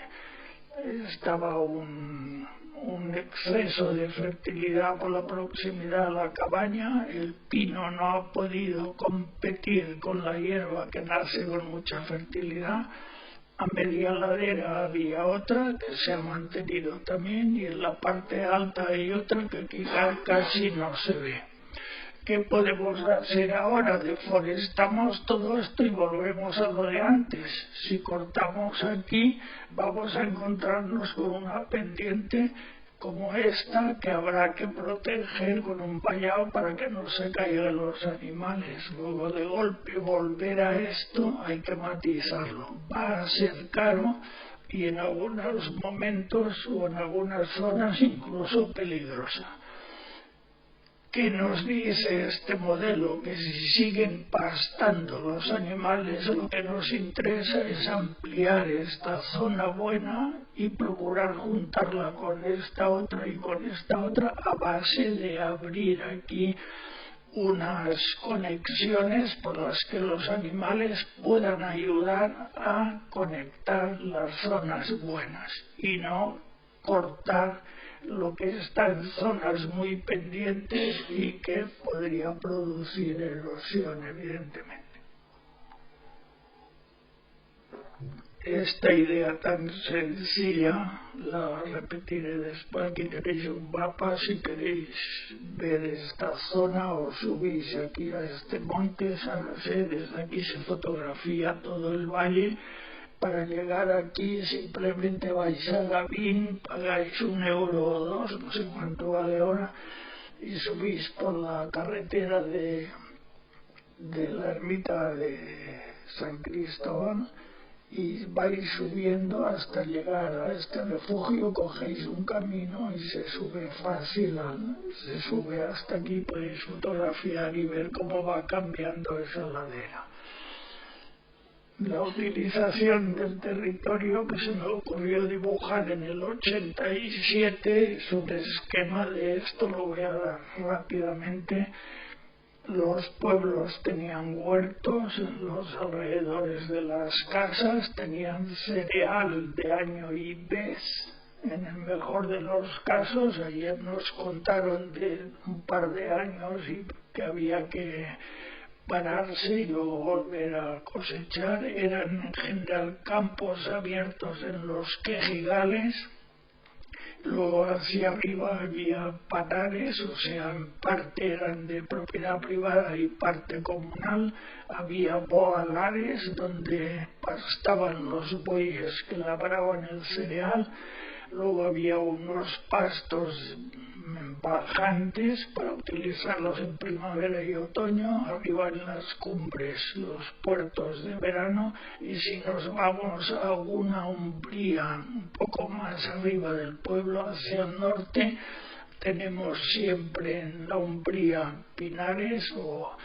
estaba un exceso de fertilidad por la proximidad a la cabaña. El pino no ha podido competir con la hierba que nace con mucha fertilidad. A media ladera había otra que se ha mantenido también y en la parte alta hay otra que quizás casi no se ve. ¿Qué podemos hacer ahora? Deforestamos todo esto y volvemos a lo de antes. Si cortamos aquí, vamos a encontrarnos con una pendiente como esta, que habrá que proteger con un vallado para que no se caigan los animales. Luego de golpe volver a esto hay que matizarlo. Va a ser caro y en algunos momentos o en algunas zonas incluso peligrosa. ¿Qué nos dice este modelo? Que si siguen pastando los animales, lo que nos interesa es ampliar esta zona buena y procurar juntarla con esta otra y con esta otra a base de abrir aquí unas conexiones por las que los animales puedan ayudar a conectar las zonas buenas y no cortar lo que está en zonas muy pendientes y que podría producir erosión, evidentemente. Esta idea tan sencilla la repetiré después. Aquí tenéis un mapa si queréis ver esta zona o subís aquí a este monte San José. Desde aquí se fotografía todo el valle. Para llegar aquí simplemente vais a Gavín, pagáis €1 o €2, no sé cuánto vale ahora, y subís por la carretera de la ermita de San Cristóbal y vais subiendo hasta llegar a este refugio, cogéis un camino y se sube fácil, se sube hasta aquí, podéis fotografiar y ver cómo va cambiando esa ladera. La utilización del territorio que se me ocurrió dibujar en el 87 es un esquema de esto, lo voy a dar rápidamente. Los pueblos tenían huertos en los alrededores de las casas, tenían cereal de año y vez. En el mejor de los casos, ayer nos contaron de un par de años y que había que pararse y luego volver a cosechar. Eran en general campos abiertos en los quejigales. Luego hacia arriba había panares, o sea, en parte eran de propiedad privada y parte comunal. Había boalares donde pastaban los bueyes que labraban el cereal. Luego había unos pastos bajantes para utilizarlos en primavera y otoño, arriba en las cumbres, los puertos de verano, y si nos vamos a alguna umbría un poco más arriba del pueblo, hacia el norte, tenemos siempre en la umbría pinares o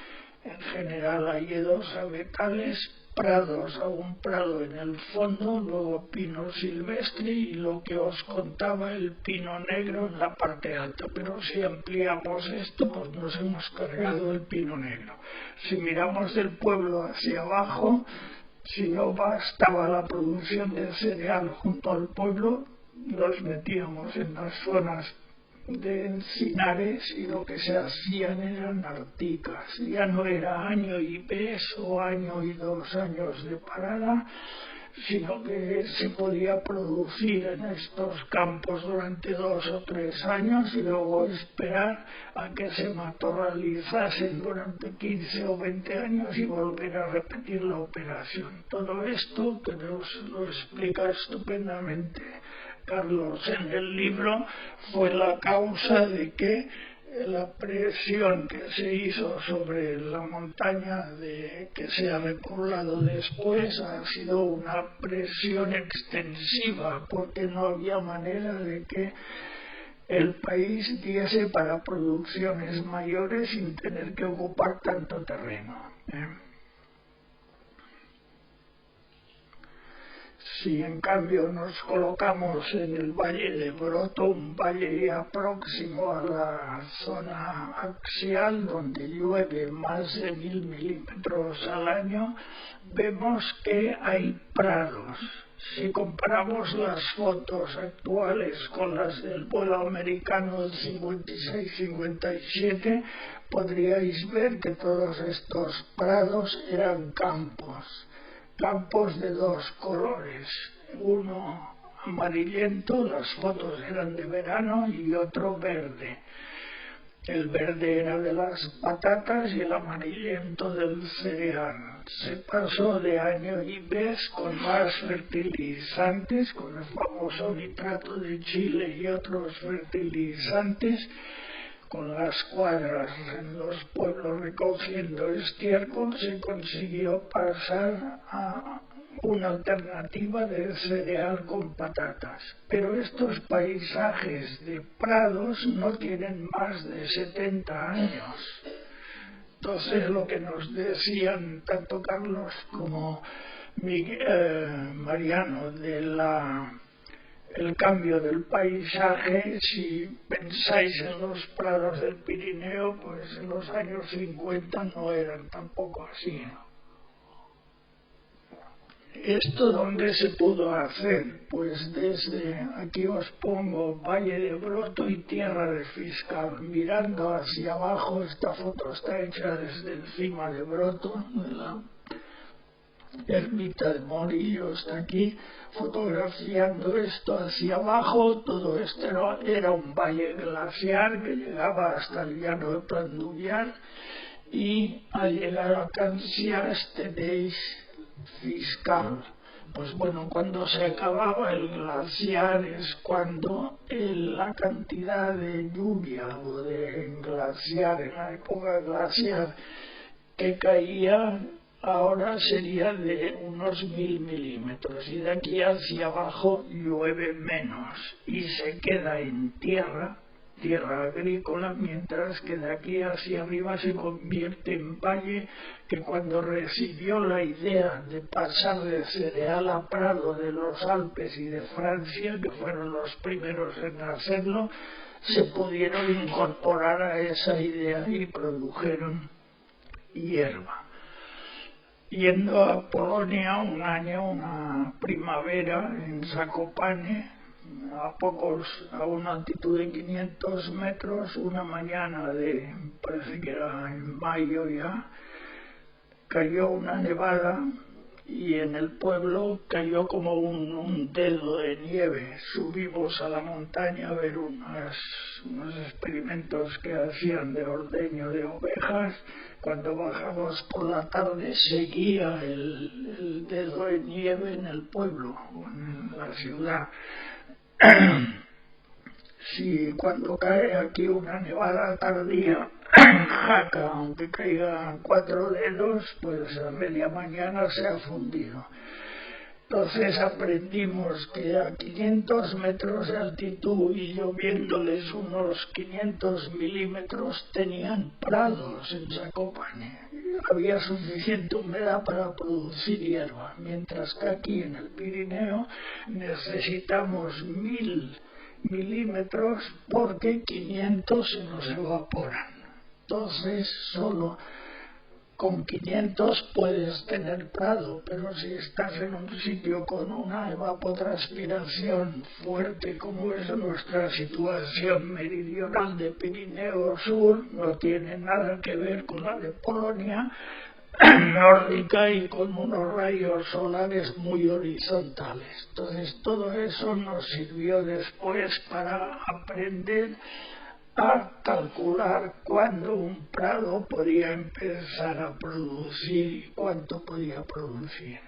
en general hayedos, abetales, prados, algún prado en el fondo, luego pino silvestre y lo que os contaba, el pino negro en la parte alta. Pero si ampliamos esto, pues nos hemos cargado el pino negro. Si miramos del pueblo hacia abajo, si no bastaba la producción de cereal junto al pueblo, nos metíamos en las zonas de encinares y lo que se hacían eran articas. Ya no era año y vez o año y 2 años de parada, sino que se podía producir en estos campos durante 2 o 3 años y luego esperar a que se matorralizasen durante 15 o 20 años y volver a repetir la operación. Todo esto, que nos lo explica estupendamente Carlos en el libro, fue la causa de que la presión que se hizo sobre la montaña que se ha repoblado después ha sido una presión extensiva, porque no había manera de que el país diese para producciones mayores sin tener que ocupar tanto terreno. Si en cambio nos colocamos en el valle de Broto, un valle ya próximo a la zona axial, donde llueve más de 1000 milímetros al año, vemos que hay prados. Si comparamos las fotos actuales con las del vuelo americano del 56-57, podríais ver que todos estos prados eran campos de 2 colores, uno amarillento, las fotos eran de verano, y otro verde. El verde era de las patatas y el amarillento del cereal. se pasó de año y mes con más fertilizantes, con el famoso nitrato de Chile y otros fertilizantes, con las cuadras en los pueblos recogiendo estiércol, se consiguió pasar a una alternativa de cereal con patatas. Pero estos paisajes de prados no tienen más de 70 años. Entonces, lo que nos decían tanto Carlos como Mariano el cambio del paisaje, si pensáis en los prados del Pirineo, pues en los años 50 no eran tampoco así. ¿Esto dónde se pudo hacer? Pues desde, aquí os pongo, Valle de Broto y Tierra de Fiscal. Mirando hacia abajo, esta foto está hecha desde encima de Broto, de la ermita de Morillo, está aquí, fotografiando esto hacia abajo. Todo esto era un valle glaciar que llegaba hasta el llano de Plandullar, y al llegar a Cancias tenéis Fiscal. Pues bueno, cuando se acababa el glaciar es cuando la cantidad de lluvia o de glaciar en la época glaciar que caía ahora sería de unos 1000 milímetros, y de aquí hacia abajo llueve menos y se queda en tierra agrícola, mientras que de aquí hacia arriba se convierte en valle, que cuando recibió la idea de pasar de cereal a prado de los Alpes y de Francia, que fueron los primeros en hacerlo, se pudieron incorporar a esa idea y produjeron hierba. Yendo a Polonia un año, una primavera en Zakopane, a una altitud de 500 metros, una mañana parece que era en mayo ya, cayó una nevada y en el pueblo cayó como un dedo de nieve. Subimos a la montaña a ver unos experimentos que hacían de ordeño de ovejas. Cuando bajamos por la tarde seguía el dedo de nieve en el pueblo, en la ciudad. Si cuando cae aquí una nevada tardía, Jaca, aunque caigan 4 dedos, pues a media mañana se ha fundido. Entonces aprendimos que a 500 metros de altitud y lloviéndoles unos 500 milímetros tenían prados en Zakopane. Había suficiente humedad para producir hierba, mientras que aquí en el Pirineo necesitamos 1000 milímetros porque 500 se nos evaporan. Entonces solo con 500 puedes tener prado, pero si estás en un sitio con una evapotranspiración fuerte como es nuestra situación meridional de Pirineo Sur, no tiene nada que ver con la de Polonia nórdica y con unos rayos solares muy horizontales. Entonces todo eso nos sirvió después para aprender a calcular cuándo un prado podía empezar a producir y cuánto podía producir.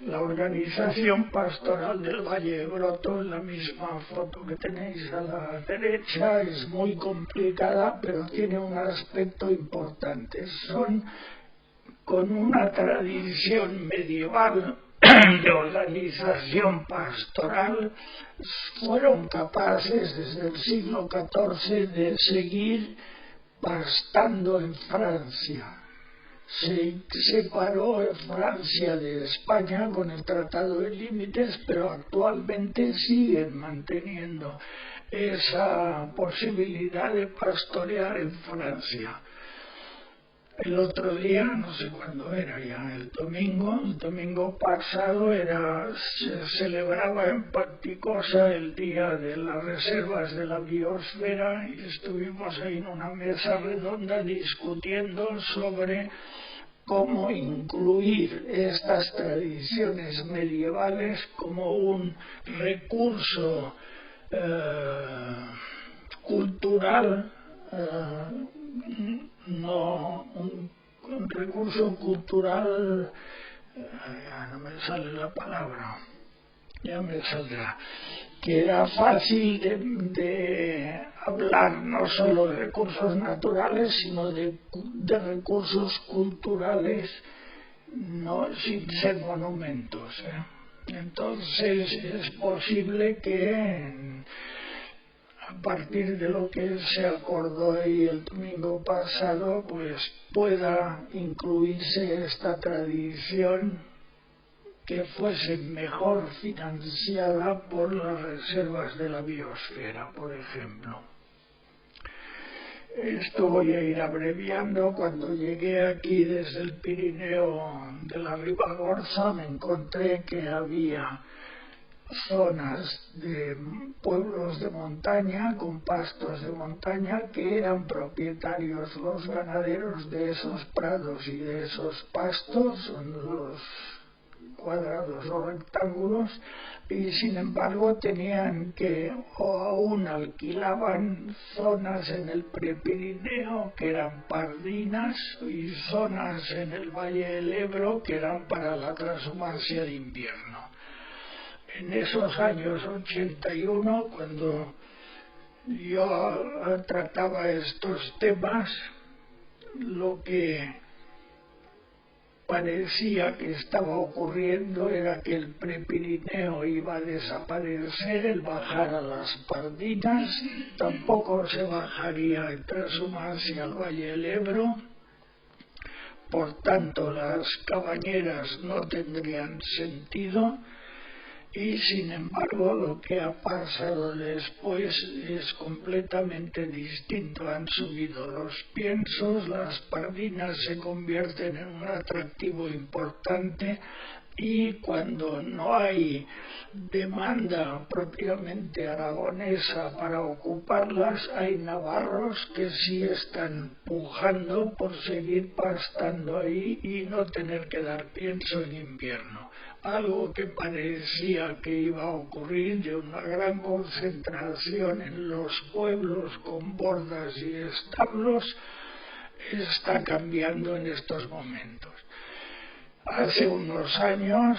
La organización pastoral del Valle de Broto, en la misma foto que tenéis a la derecha, es muy complicada, pero tiene un aspecto importante. Son con una tradición medieval de organización pastoral, fueron capaces desde el siglo XIV de seguir pastando en Francia. Se separó Francia de España con el Tratado de Límites, pero actualmente siguen manteniendo esa posibilidad de pastorear en Francia. El otro día, no sé cuándo era ya, el domingo pasado se celebraba en Panticosa el Día de las Reservas de la Biosfera, y estuvimos ahí en una mesa redonda discutiendo sobre cómo incluir estas tradiciones medievales como un recurso cultural recurso cultural, no me sale la palabra, ya me saldrá, que era fácil de hablar no solo de recursos naturales, sino de recursos culturales, no sin ser monumentos. Entonces es posible que a partir de lo que se acordó ahí el domingo pasado, pues pueda incluirse esta tradición que fuese mejor financiada por las reservas de la biosfera, por ejemplo. Esto voy a ir abreviando. Cuando llegué aquí desde el Pirineo de la Ribagorza me encontré que había zonas de pueblos de montaña con pastos de montaña que eran propietarios los ganaderos de esos prados y de esos pastos, son los cuadrados o rectángulos, y sin embargo tenían que, o aún alquilaban zonas en el Prepirineo que eran pardinas y zonas en el Valle del Ebro que eran para la trashumancia de invierno. En esos años 81, cuando yo trataba estos temas, lo que parecía que estaba ocurriendo era que el Prepirineo iba a desaparecer, el bajar a las pardinas, tampoco se bajaría el trashumancia al Valle del Ebro, por tanto las cabañeras no tendrían sentido. Y sin embargo lo que ha pasado después es completamente distinto. Han subido los piensos, las pardinas se convierten en un atractivo importante, y cuando no hay demanda propiamente aragonesa para ocuparlas, hay navarros que sí están pujando por seguir pastando ahí y no tener que dar pienso en invierno. Algo que parecía que iba a ocurrir, de una gran concentración en los pueblos con bordas y establos, está cambiando en estos momentos. Hace unos años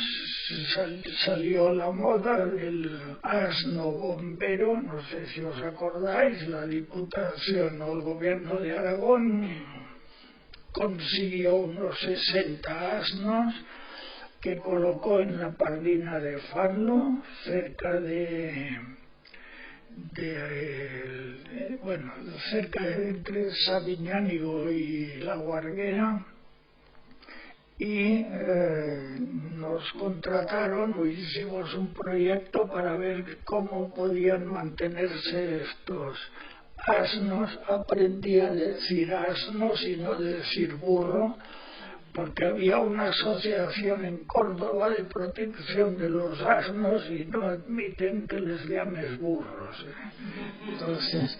salió la moda del asno bombero, no sé si os acordáis. La Diputación o el Gobierno de Aragón consiguió unos 60 asnos que colocó en la pardina de Fanlo, cerca cerca de entre Sabiñánigo y La Guarguera, y nos contrataron, hicimos un proyecto para ver cómo podían mantenerse estos asnos. Aprendí a decir asnos y no decir burro, porque había una asociación en Córdoba de protección de los asnos y no admiten que les llames burros. Entonces,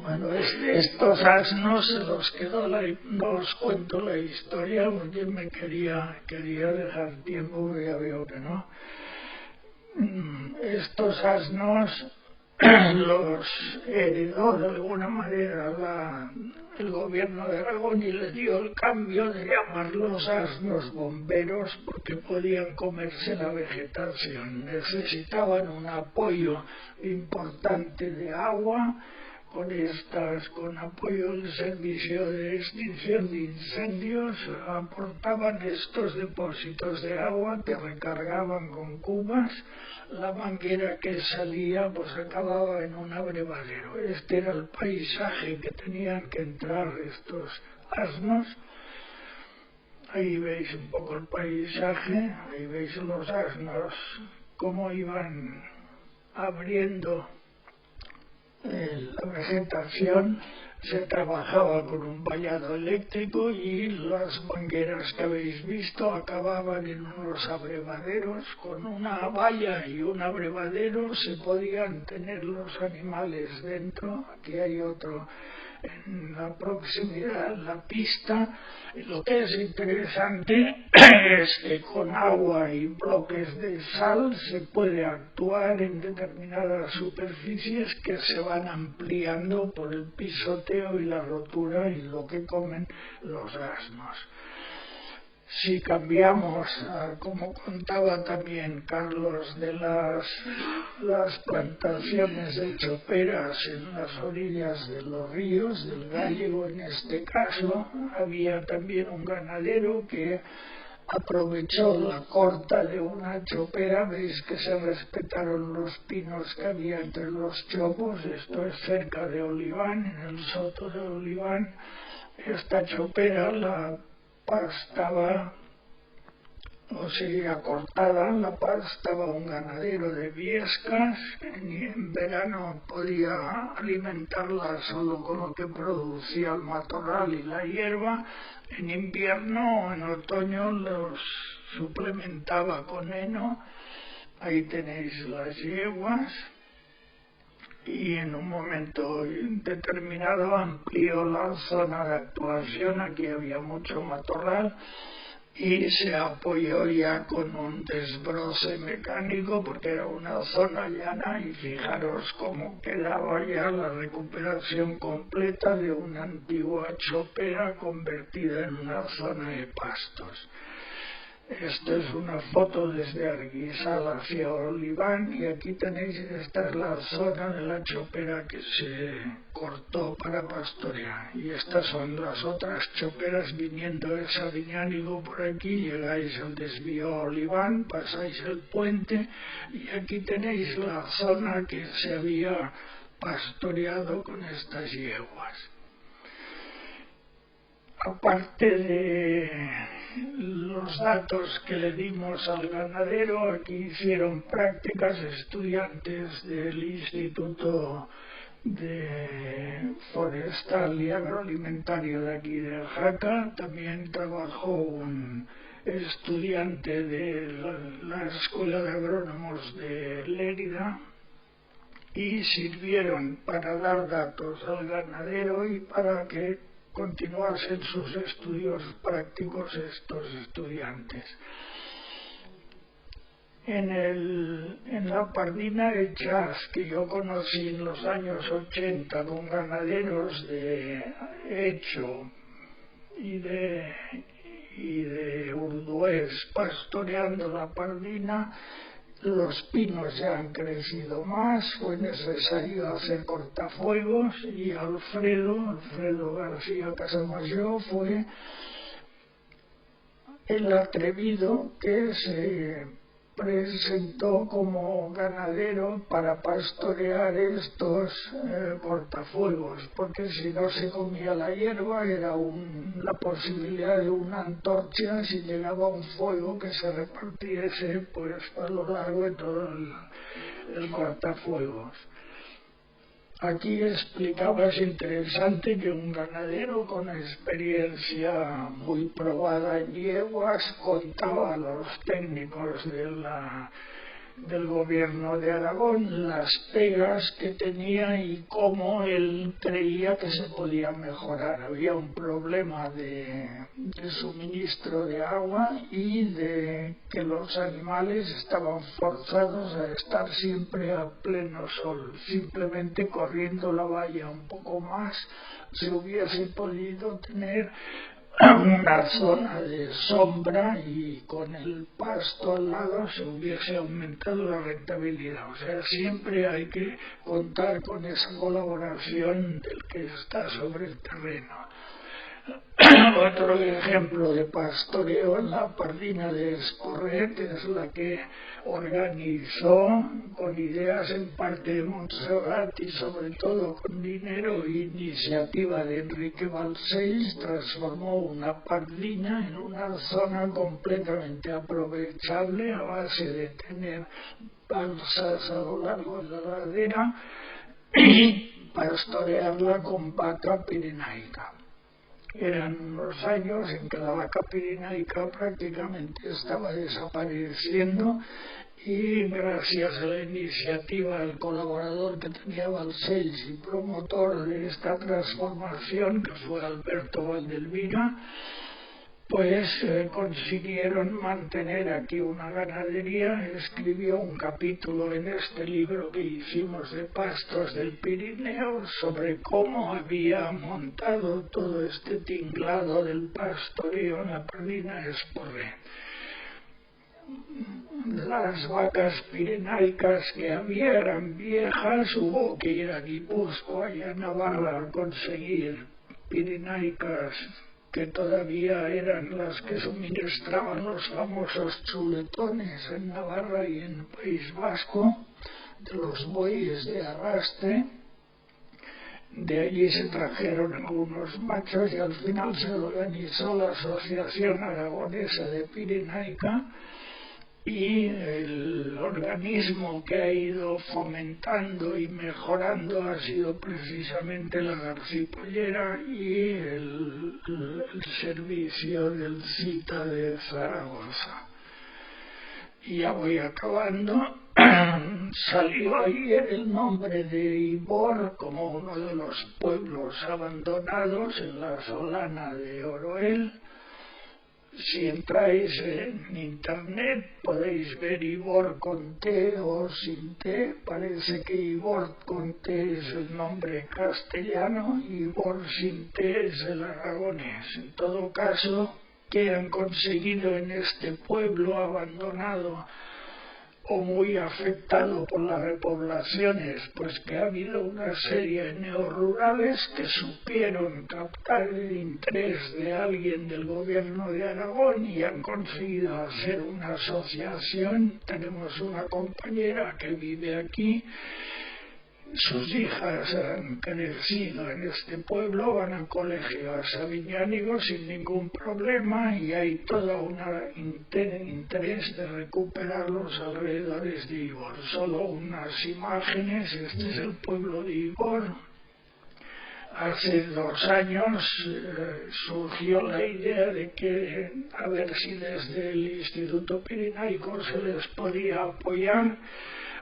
bueno, estos asnos se los quedó, no os cuento la historia porque me quería dejar tiempo, pero ya veo que no. Estos asnos los heredó de alguna manera el Gobierno de Aragón y le dio el cambio de llamarlos asnos bomberos porque podían comerse la vegetación. Necesitaban un apoyo importante de agua. Con apoyo del Servicio de Extinción de Incendios, aportaban estos depósitos de agua que recargaban con cubas. La manguera que salía pues acababa en un abrevadero. Este era el paisaje que tenían que entrar estos asnos. Ahí veis un poco el paisaje, ahí veis los asnos cómo iban abriendo la vegetación. Se trabajaba con un vallado eléctrico y las mangueras que habéis visto acababan en unos abrevaderos. Con una valla y un abrevadero se podían tener los animales dentro. Aquí hay otro en la proximidad, la pista. Lo que es interesante es que con agua y bloques de sal se puede actuar en determinadas superficies que se van ampliando por el pisoteo y la rotura y lo que comen los asnos. Si cambiamos, como contaba también Carlos, de las plantaciones de choperas en las orillas de los ríos, del Gállego en este caso, había también un ganadero que aprovechó la corta de una chopera. Veis que se respetaron los pinos que había entre los chopos. Esto es cerca de Oliván, en el soto de Oliván. Esta chopera la pastaba, o sería cortada, la pastaba un ganadero de Viescas, y en verano podía alimentarla solo con lo que producía el matorral y la hierba. En invierno o en otoño los suplementaba con heno. Ahí tenéis las yeguas. Y en un momento determinado amplió la zona de actuación. Aquí había mucho matorral y se apoyó ya con un desbroce mecánico porque era una zona llana, y fijaros cómo quedaba ya la recuperación completa de una antigua chopera convertida en una zona de pastos. Esta es una foto desde Arguisal hacia Oliván, y aquí tenéis, esta es la zona de la chopera que se cortó para pastorear. Y estas son las otras choperas viniendo de Sabiñánigo por aquí. Llegáis al desvío a Oliván, pasáis el puente y aquí tenéis la zona que se había pastoreado con estas yeguas. Aparte de los datos que le dimos al ganadero, aquí hicieron prácticas estudiantes del Instituto Forestal y Agroalimentario de aquí de Jaca. También trabajó un estudiante de la Escuela de Agrónomos de Lérida, y sirvieron para dar datos al ganadero y para que continuasen sus estudios prácticos estos estudiantes. En la Pardina de Chas, que yo conocí en los años 80 con ganaderos de Hecho y de Urdués pastoreando la Pardina, los pinos ya han crecido más, fue necesario hacer cortafuegos, y Alfredo García Casamayor fue el atrevido que se presentó como ganadero para pastorear estos cortafuegos, porque si no se comía la hierba era la posibilidad de una antorcha si llegaba un fuego que se repartiese pues a lo largo de todo el cortafuegos. Aquí explicaba, es interesante, que un ganadero con experiencia muy probada en yeguas contaba a los técnicos del gobierno de Aragón las pegas que tenía y cómo él creía que se podía mejorar. Había un problema de suministro de agua y de que los animales estaban forzados a estar siempre a pleno sol. Simplemente corriendo la valla un poco más se hubiese podido tener una zona de sombra, y con el pasto al lado se hubiese aumentado la rentabilidad. O sea, siempre hay que contar con esa colaboración del que está sobre el terreno. Otro ejemplo de pastoreo en la Pardina de Escorret es la que organizó, con ideas en parte de Montserrat y sobre todo con dinero e iniciativa de Enrique Balcells, transformó una pardina en una zona completamente aprovechable a base de tener balsas a lo largo de la ladera y pastorearla con vaca pirenaica. Eran los años en que la vaca pirenaica prácticamente estaba desapareciendo, y gracias a la iniciativa del colaborador que tenía Balcells y promotor de esta transformación, que fue Alberto Valdelvira, pues consiguieron mantener aquí una ganadería. Escribió un capítulo en este libro que hicimos de pastos del Pirineo sobre cómo había montado todo este tinglado del pastoreo en la Pardina Esporre. Las vacas pirenaicas que había eran viejas, hubo que ir a Guipúzcoa y a Navarra a conseguir pirenaicas que todavía eran las que suministraban los famosos chuletones en Navarra y en País Vasco, de los bueyes de arrastre. De allí se trajeron algunos machos y al final se organizó la Asociación Aragonesa de Pirenaica, y el organismo que ha ido fomentando y mejorando ha sido precisamente la Garcipollera y el servicio del CITA de Zaragoza. Y ya voy acabando. Salió ayer el nombre de Ibor como uno de los pueblos abandonados en la Solana de Oroel. Si entráis en internet podéis ver Ibor con T o sin T. Parece que Ibor con T es el nombre castellano y Ibor sin T es el aragonés. En todo caso, ¿qué han conseguido en este pueblo abandonado o muy afectado por las repoblaciones? Pues que ha habido una serie de neorurales que supieron captar el interés de alguien del gobierno de Aragón y han conseguido hacer una asociación. Tenemos una compañera que vive aquí, sus hijas han crecido en este pueblo, van al colegio a Sabiñánigo sin ningún problema y hay todo un interés de recuperar los alrededores de Ibor. Solo unas imágenes. Este es el pueblo de Ibor. Hace 2 años surgió la idea de que a ver si desde el Instituto Pirenaico se les podía apoyar.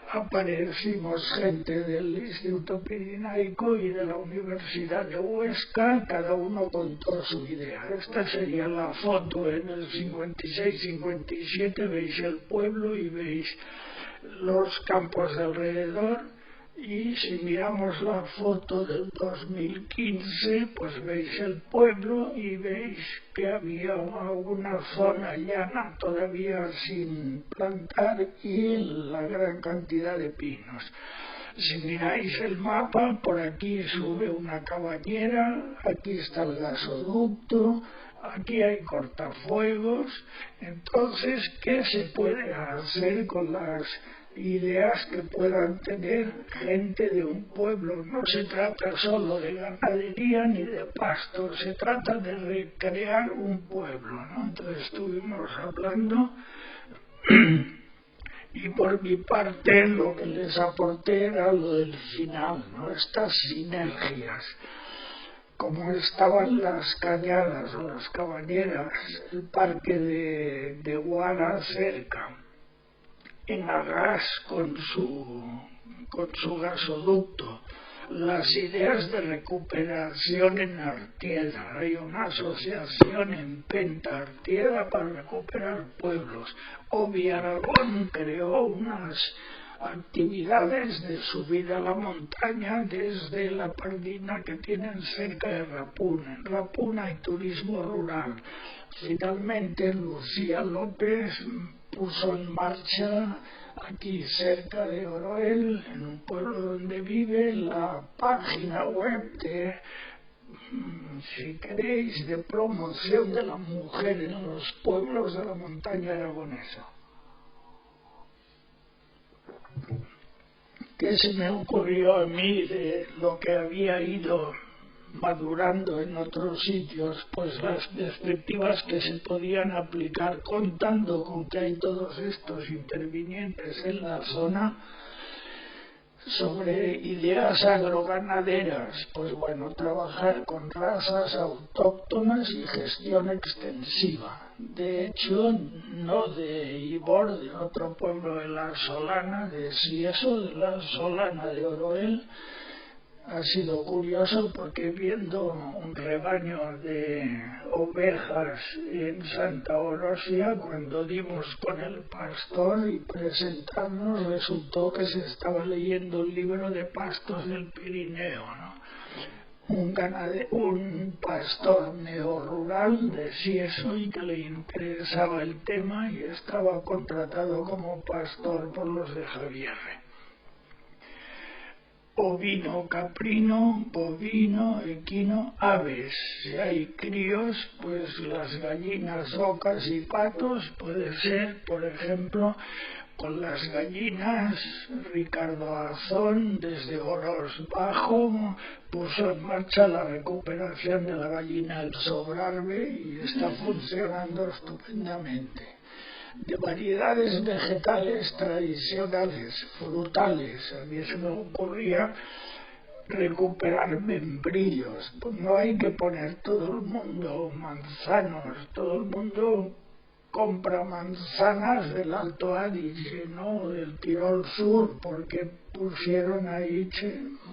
Aparecimos gente del Instituto Pirenaico y de la Universidad de Huesca, cada uno contó su idea. Esta sería la foto en el 56-57, veis el pueblo y veis los campos de alrededor. Y si miramos la foto del 2015, pues veis el pueblo y veis que había alguna zona llana todavía sin plantar y la gran cantidad de pinos. Si miráis el mapa, por aquí sube una cabañera, aquí está el gasoducto, aquí hay cortafuegos. Entonces, ¿qué se puede hacer con las ideas que puedan tener gente de un pueblo? No se trata solo de ganadería ni de pastos, se trata de recrear un pueblo, ¿no? Entonces estuvimos hablando y por mi parte lo que les aporté era lo del final, ¿no? Estas sinergias. Como estaban las cañadas o las cabañeras, el parque de Guara cerca, en Agás con su gasoducto, las ideas de recuperación en Artieda. Hay una asociación en Penta Artieda para recuperar pueblos. Obi Aragón creó unas actividades de subida a la montaña desde la Pardina que tienen cerca de Rapuna. En Rapuna hay turismo rural. Finalmente Lucía López puso en marcha aquí cerca de Oroel, en un pueblo donde vive, la página web de, si queréis, de promoción de la mujer en los pueblos de la montaña aragonesa. ¿Qué se me ocurrió a mí de lo que había ido madurando en otros sitios? Pues las perspectivas que se podían aplicar, contando con que hay todos estos intervinientes en la zona, sobre ideas agroganaderas. Pues bueno, trabajar con razas autóctonas y gestión extensiva. De hecho, no de Ibor, de otro pueblo de la Solana, de Sieso, de la Solana de Oroel, ha sido curioso porque viendo un rebaño de ovejas en Santa Orosia, cuando dimos con el pastor y presentarnos, resultó que se estaba leyendo el libro de pastos del Pirineo, ¿no? Un pastor neorrural decía eso y que le interesaba el tema y estaba contratado como pastor por los de Javierre. Ovino, caprino, bovino, equino, aves. Si hay críos, pues las gallinas, ocas y patos, puede ser, por ejemplo, con las gallinas, Ricardo Azón, desde Oros Bajo, puso en marcha la recuperación de la gallina El Sobrarbe y está funcionando estupendamente. De variedades vegetales tradicionales, frutales, a mí se me ocurría recuperar membrillos. Pues no hay que poner todo el mundo manzanos, todo el mundo compra manzanas del Alto Adige, no del Tirol Sur, porque pusieron ahí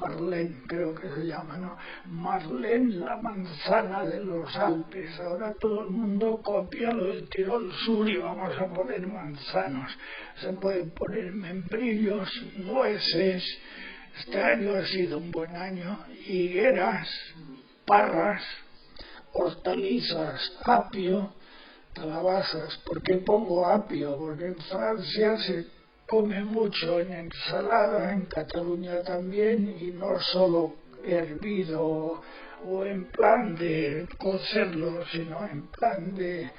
Marlene, creo que se llama, ¿no? Marlene, la manzana de los Alpes. Ahora todo el mundo copia lo del Tirol Sur y vamos a poner manzanos. Se pueden poner membrillos, nueces. Este año ha sido un buen año. Higueras, parras, hortalizas, apio, calabazas. ¿Por qué pongo apio? Porque en Francia se come mucho en ensalada, en Cataluña también, y no solo hervido o en plan de cocerlo, sino en plan de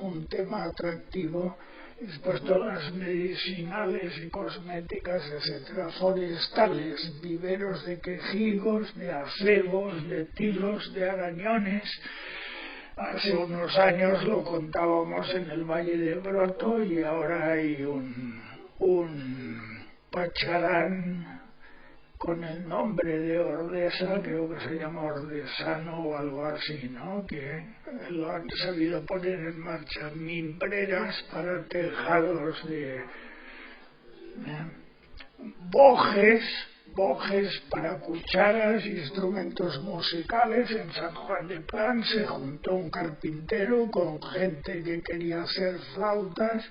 un tema atractivo. Después todas las medicinales y cosméticas, etcétera, forestales, viveros de quejigos, de acebos, de tilos, de arañones. Hace unos años lo contábamos en el Valle de Broto y ahora hay un pacharán con el nombre de Ordesa, creo que se llama Ordesano o algo así, ¿no? Que lo han sabido poner en marcha. Mimbreras para tejados de bojes para cucharas, instrumentos musicales. En San Juan de Plan se juntó un carpintero con gente que quería hacer flautas.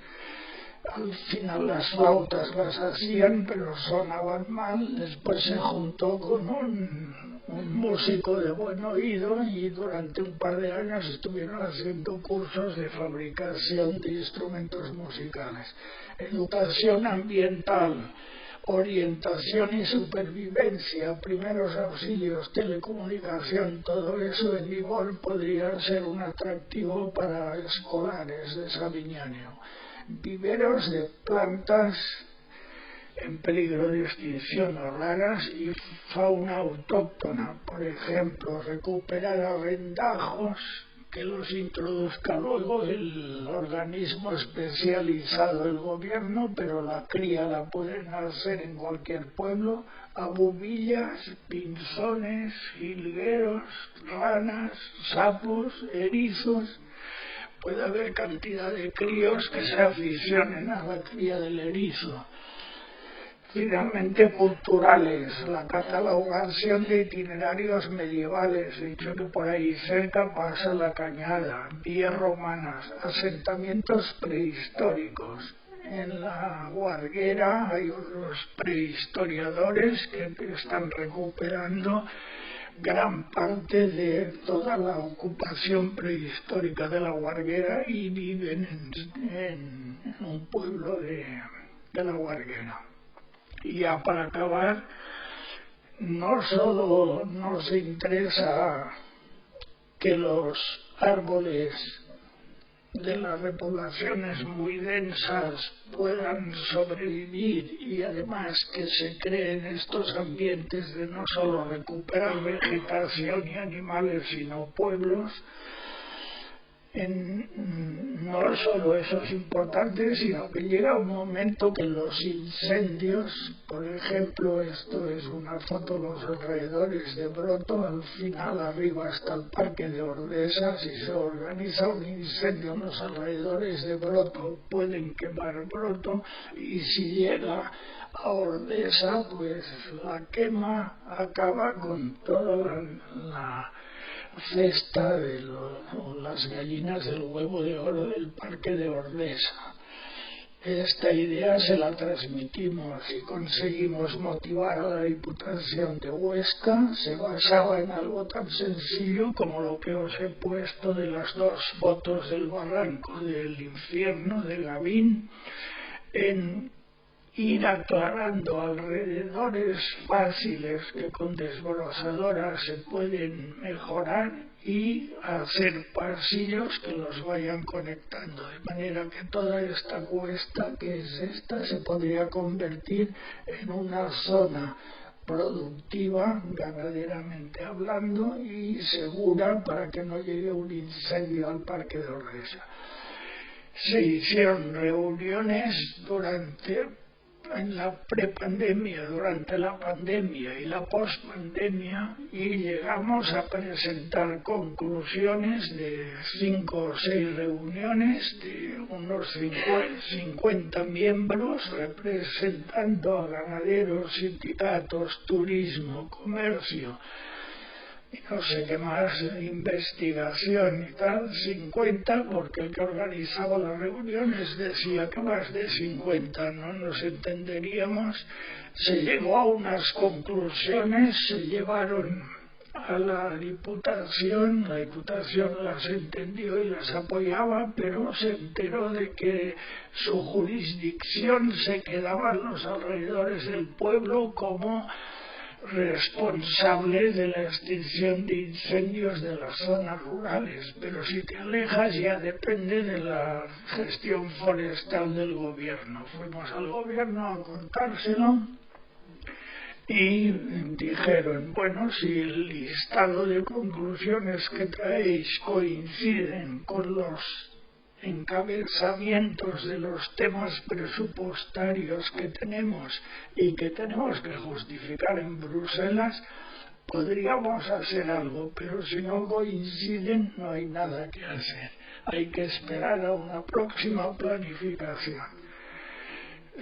Al final las flautas las hacían, pero sonaban mal. Después se juntó con un músico de buen oído y durante un par de años estuvieron haciendo cursos de fabricación de instrumentos musicales. Educación ambiental, orientación y supervivencia, primeros auxilios, telecomunicación, todo eso en Ivor podría ser un atractivo para escolares de Sabiñánigo. Viveros de plantas en peligro de extinción o raras y fauna autóctona, por ejemplo, recuperar arrendajos que los introduzca luego el organismo especializado del gobierno, pero la cría la pueden hacer en cualquier pueblo, abubillas, pinzones, jilgueros, ranas, sapos, erizos. Puede haber cantidad de críos que se aficionen a la cría del erizo. Finalmente, culturales, la catalogación de itinerarios medievales, dicho que por ahí cerca pasa la Cañada, vías romanas, asentamientos prehistóricos. En la Guarguera hay unos prehistoriadores que están recuperando gran parte de toda la ocupación prehistórica de la Guarguera y viven en un pueblo de la Guarguera. Y ya para acabar, no solo nos interesa que los árboles de las repoblaciones muy densas puedan sobrevivir y además que se creen estos ambientes de no solo recuperar vegetación y animales sino pueblos. no solo eso es importante, sino que llega un momento que los incendios, por ejemplo, esto es una foto de los alrededores de Broto, al final arriba está el parque de Ordesa. Si se organiza un incendio en los alrededores de Broto, pueden quemar Broto, y si llega a Ordesa, pues la quema acaba con toda la cesta de las gallinas del huevo de oro del parque de Ordesa. Esta idea se la transmitimos y conseguimos motivar a la Diputación de Huesca. Se basaba en algo tan sencillo como lo que os he puesto de las 2 fotos del barranco del infierno de Gavín, en ir aclarando alrededores fáciles que con desbrozadora se pueden mejorar y hacer pasillos que los vayan conectando, de manera que toda esta cuesta que es esta se podría convertir en una zona productiva, ganaderamente hablando, y segura para que no llegue un incendio al parque de Ordesa. Se hicieron reuniones en la prepandemia, durante la pandemia y la pospandemia, y llegamos a presentar conclusiones de 5 o 6 reuniones de unos 50 miembros, representando a ganaderos, sindicatos, turismo, comercio y no sé qué más, investigación y tal. 50, porque el que organizaba las reuniones decía que más de 50 no nos entenderíamos. Se llegó a unas conclusiones, se llevaron a la Diputación las entendió y las apoyaba, pero se enteró de que su jurisdicción se quedaba en los alrededores del pueblo como responsable de la extinción de incendios de las zonas rurales, pero si te alejas ya depende de la gestión forestal del gobierno. Fuimos al gobierno a contárselo y dijeron, bueno, si el listado de conclusiones que traéis coinciden con los encabezamientos de los temas presupuestarios que tenemos y que tenemos que justificar en Bruselas, podríamos hacer algo, pero si no coinciden no hay nada que hacer. Hay que esperar a una próxima planificación.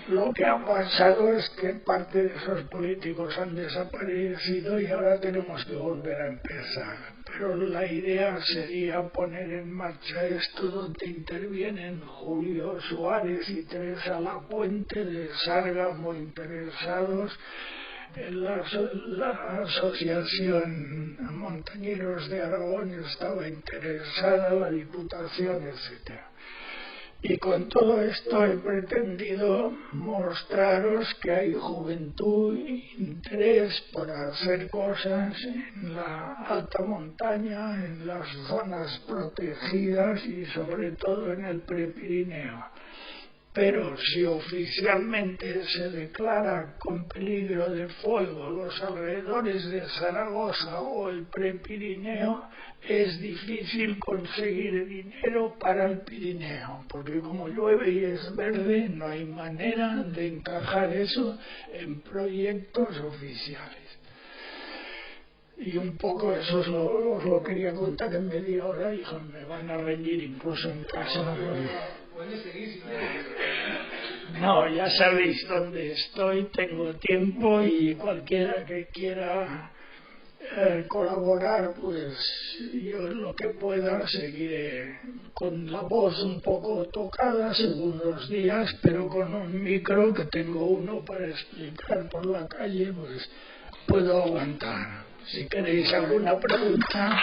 Lo que ha pasado es que parte de esos políticos han desaparecido y ahora tenemos que volver a empezar. Pero la idea sería poner en marcha esto, donde intervienen Julio Suárez y Teresa Lapuente de Sárgamo interesados, la Asociación Montañeros de Aragón estaba interesada, la Diputación, etc. Y con todo esto he pretendido mostraros que hay juventud e interés por hacer cosas en la alta montaña, en las zonas protegidas y sobre todo en el Prepirineo. Pero si oficialmente se declara con peligro de fuego los alrededores de Zaragoza o el Prepirineo, es difícil conseguir dinero para el Pirineo, porque como llueve y es verde, no hay manera de encajar eso en proyectos oficiales. Y un poco eso os lo quería contar en media hora, y me van a reñir incluso en casa. No, ya sabéis dónde estoy, tengo tiempo, y cualquiera que quiera colaborar, pues yo lo que pueda seguiré con la voz un poco tocada según los días, pero con un micro, que tengo uno para explicar por la calle, pues puedo aguantar. Si queréis alguna pregunta.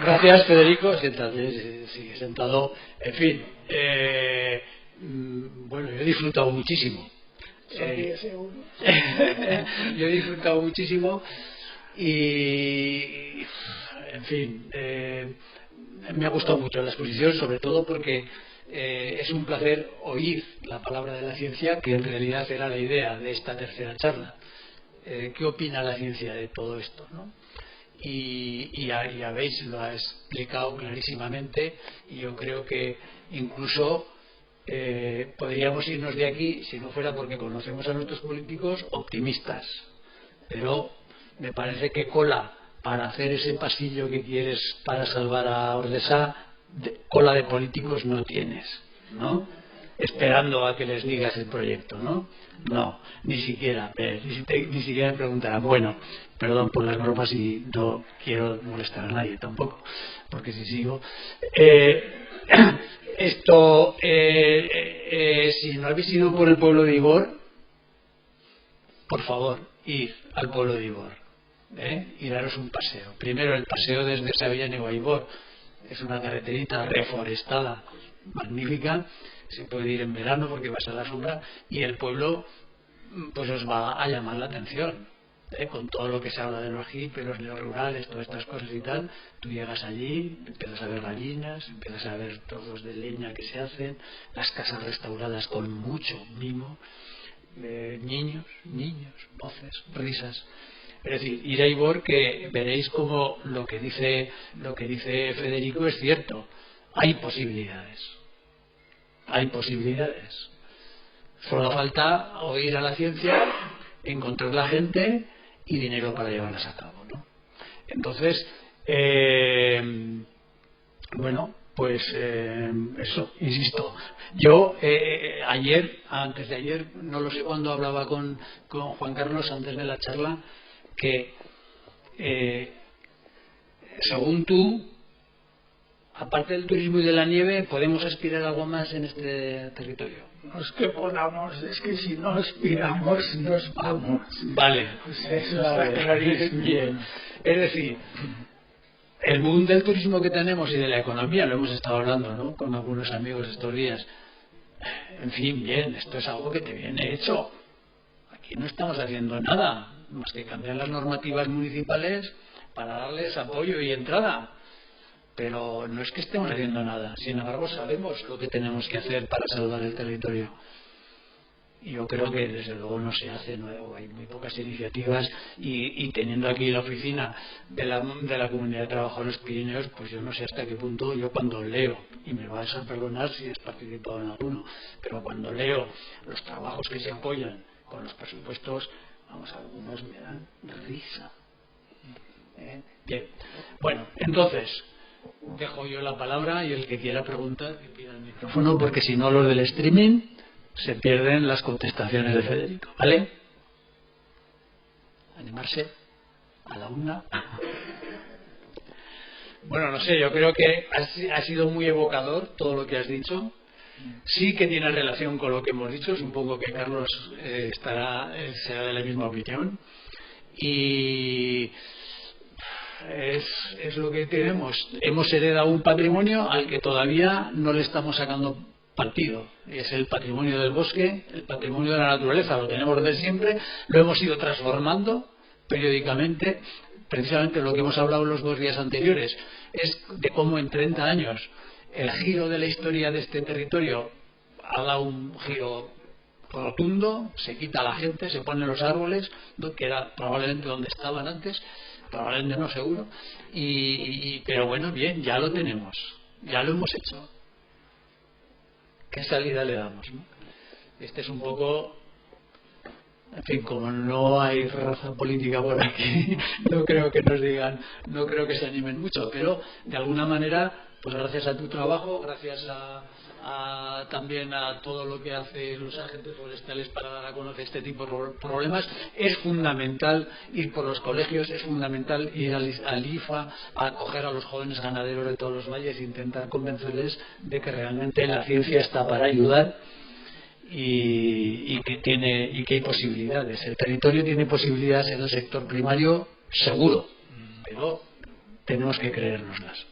Gracias, Federico. Siéntate, sigue sentado. En fin, bueno, yo he disfrutado muchísimo. Yo he disfrutado muchísimo y, en fin, me ha gustado mucho la exposición, sobre todo porque es un placer oír la palabra de la ciencia, que en realidad era la idea de esta tercera charla. ¿Qué opina la ciencia de todo esto, ¿no? Y ya veis, lo ha explicado clarísimamente, y yo creo que incluso podríamos irnos de aquí, si no fuera porque conocemos a nuestros políticos, optimistas. Pero me parece que cola para hacer ese pasillo que quieres para salvar a Ordesa, cola de políticos no tienes, ¿no? Esperando a que les digas el proyecto, ¿no? No, ni siquiera me preguntarán. Bueno, perdón por las bromas y no quiero molestar a nadie tampoco, porque si sigo si no habéis ido por el pueblo de Ibor, por favor, id al pueblo de Ibor, y daros un paseo. Primero el paseo desde Sabillanego a Ibor, es una carreterita reforestada magnífica, se puede ir en verano porque vas a la sombra, y el pueblo pues os va a llamar la atención, con todo lo que se habla de los hippies, los neorurales, todas estas cosas y tal. Tú llegas allí, empiezas a ver gallinas, empiezas a ver trozos de leña que se hacen, las casas restauradas con mucho mimo, niños, voces, risas. Es decir, ir a Ibor, que veréis como lo que dice Federico es cierto. Hay posibilidades. Solo falta oír a la ciencia, encontrar la gente y dinero para llevarlas a cabo, ¿no? Entonces, bueno, pues eso, insisto. Yo antes de ayer, no lo sé cuándo hablaba con Juan Carlos antes de la charla, que según tú, aparte del turismo y de la nieve, ¿podemos aspirar a algo más en este territorio? No es que podamos, es que si no aspiramos nos vamos. Vale, pues eso está clarísimo. Bien. Es decir, el boom del turismo que tenemos y de la economía, lo hemos estado hablando, ¿no?, con algunos amigos estos días. En fin, bien, esto es algo que te viene hecho. Aquí no estamos haciendo nada más que cambiar las normativas municipales para darles apoyo y entrada. Pero no es que estemos haciendo nada. Sin embargo, sabemos lo que tenemos que hacer para salvar el territorio. Y yo creo que desde luego no se hace nuevo. Hay muy pocas iniciativas y teniendo aquí la oficina de la Comunidad de Trabajo de los Pirineos, pues yo no sé hasta qué punto, yo cuando leo, y me vais a perdonar si has participado en alguno, pero cuando leo los trabajos que se apoyan con los presupuestos, vamos, algunos me dan risa. Bien, bueno, entonces dejo yo la palabra y el que quiera preguntar que pida el micrófono, porque si no los del streaming se pierden las contestaciones de Federico, ¿vale? Animarse a la una. Bueno, no sé, yo creo que ha sido muy evocador todo lo que has dicho. Sí que tiene relación con lo que hemos dicho, supongo que Carlos será de la misma opinión. Y es lo que tenemos. Hemos heredado un patrimonio al que todavía no le estamos sacando partido. Es el patrimonio del bosque, el patrimonio de la naturaleza. Lo tenemos desde siempre, lo hemos ido transformando periódicamente. Precisamente lo que hemos hablado los 2 días anteriores es de cómo en 30 años el giro de la historia de este territorio ha dado un giro rotundo. Se quita la gente, se ponen los árboles, que era probablemente donde estaban antes, probablemente no, seguro, pero bueno, bien, ya lo tenemos, ya lo hemos hecho. ¿Qué salida le damos, no? Este es un poco, en fin, como no hay raza política por aquí, no creo que nos digan, no creo que se animen mucho, pero de alguna manera, pues gracias a tu trabajo, gracias también a todo lo que hacen los agentes forestales para dar a conocer este tipo de problemas, es fundamental ir por los colegios, es fundamental ir al IFA a acoger a los jóvenes ganaderos de todos los valles e intentar convencerles de que realmente la ciencia está para ayudar y que hay posibilidades. El territorio tiene posibilidades en el sector primario, seguro, pero tenemos que creérnoslas.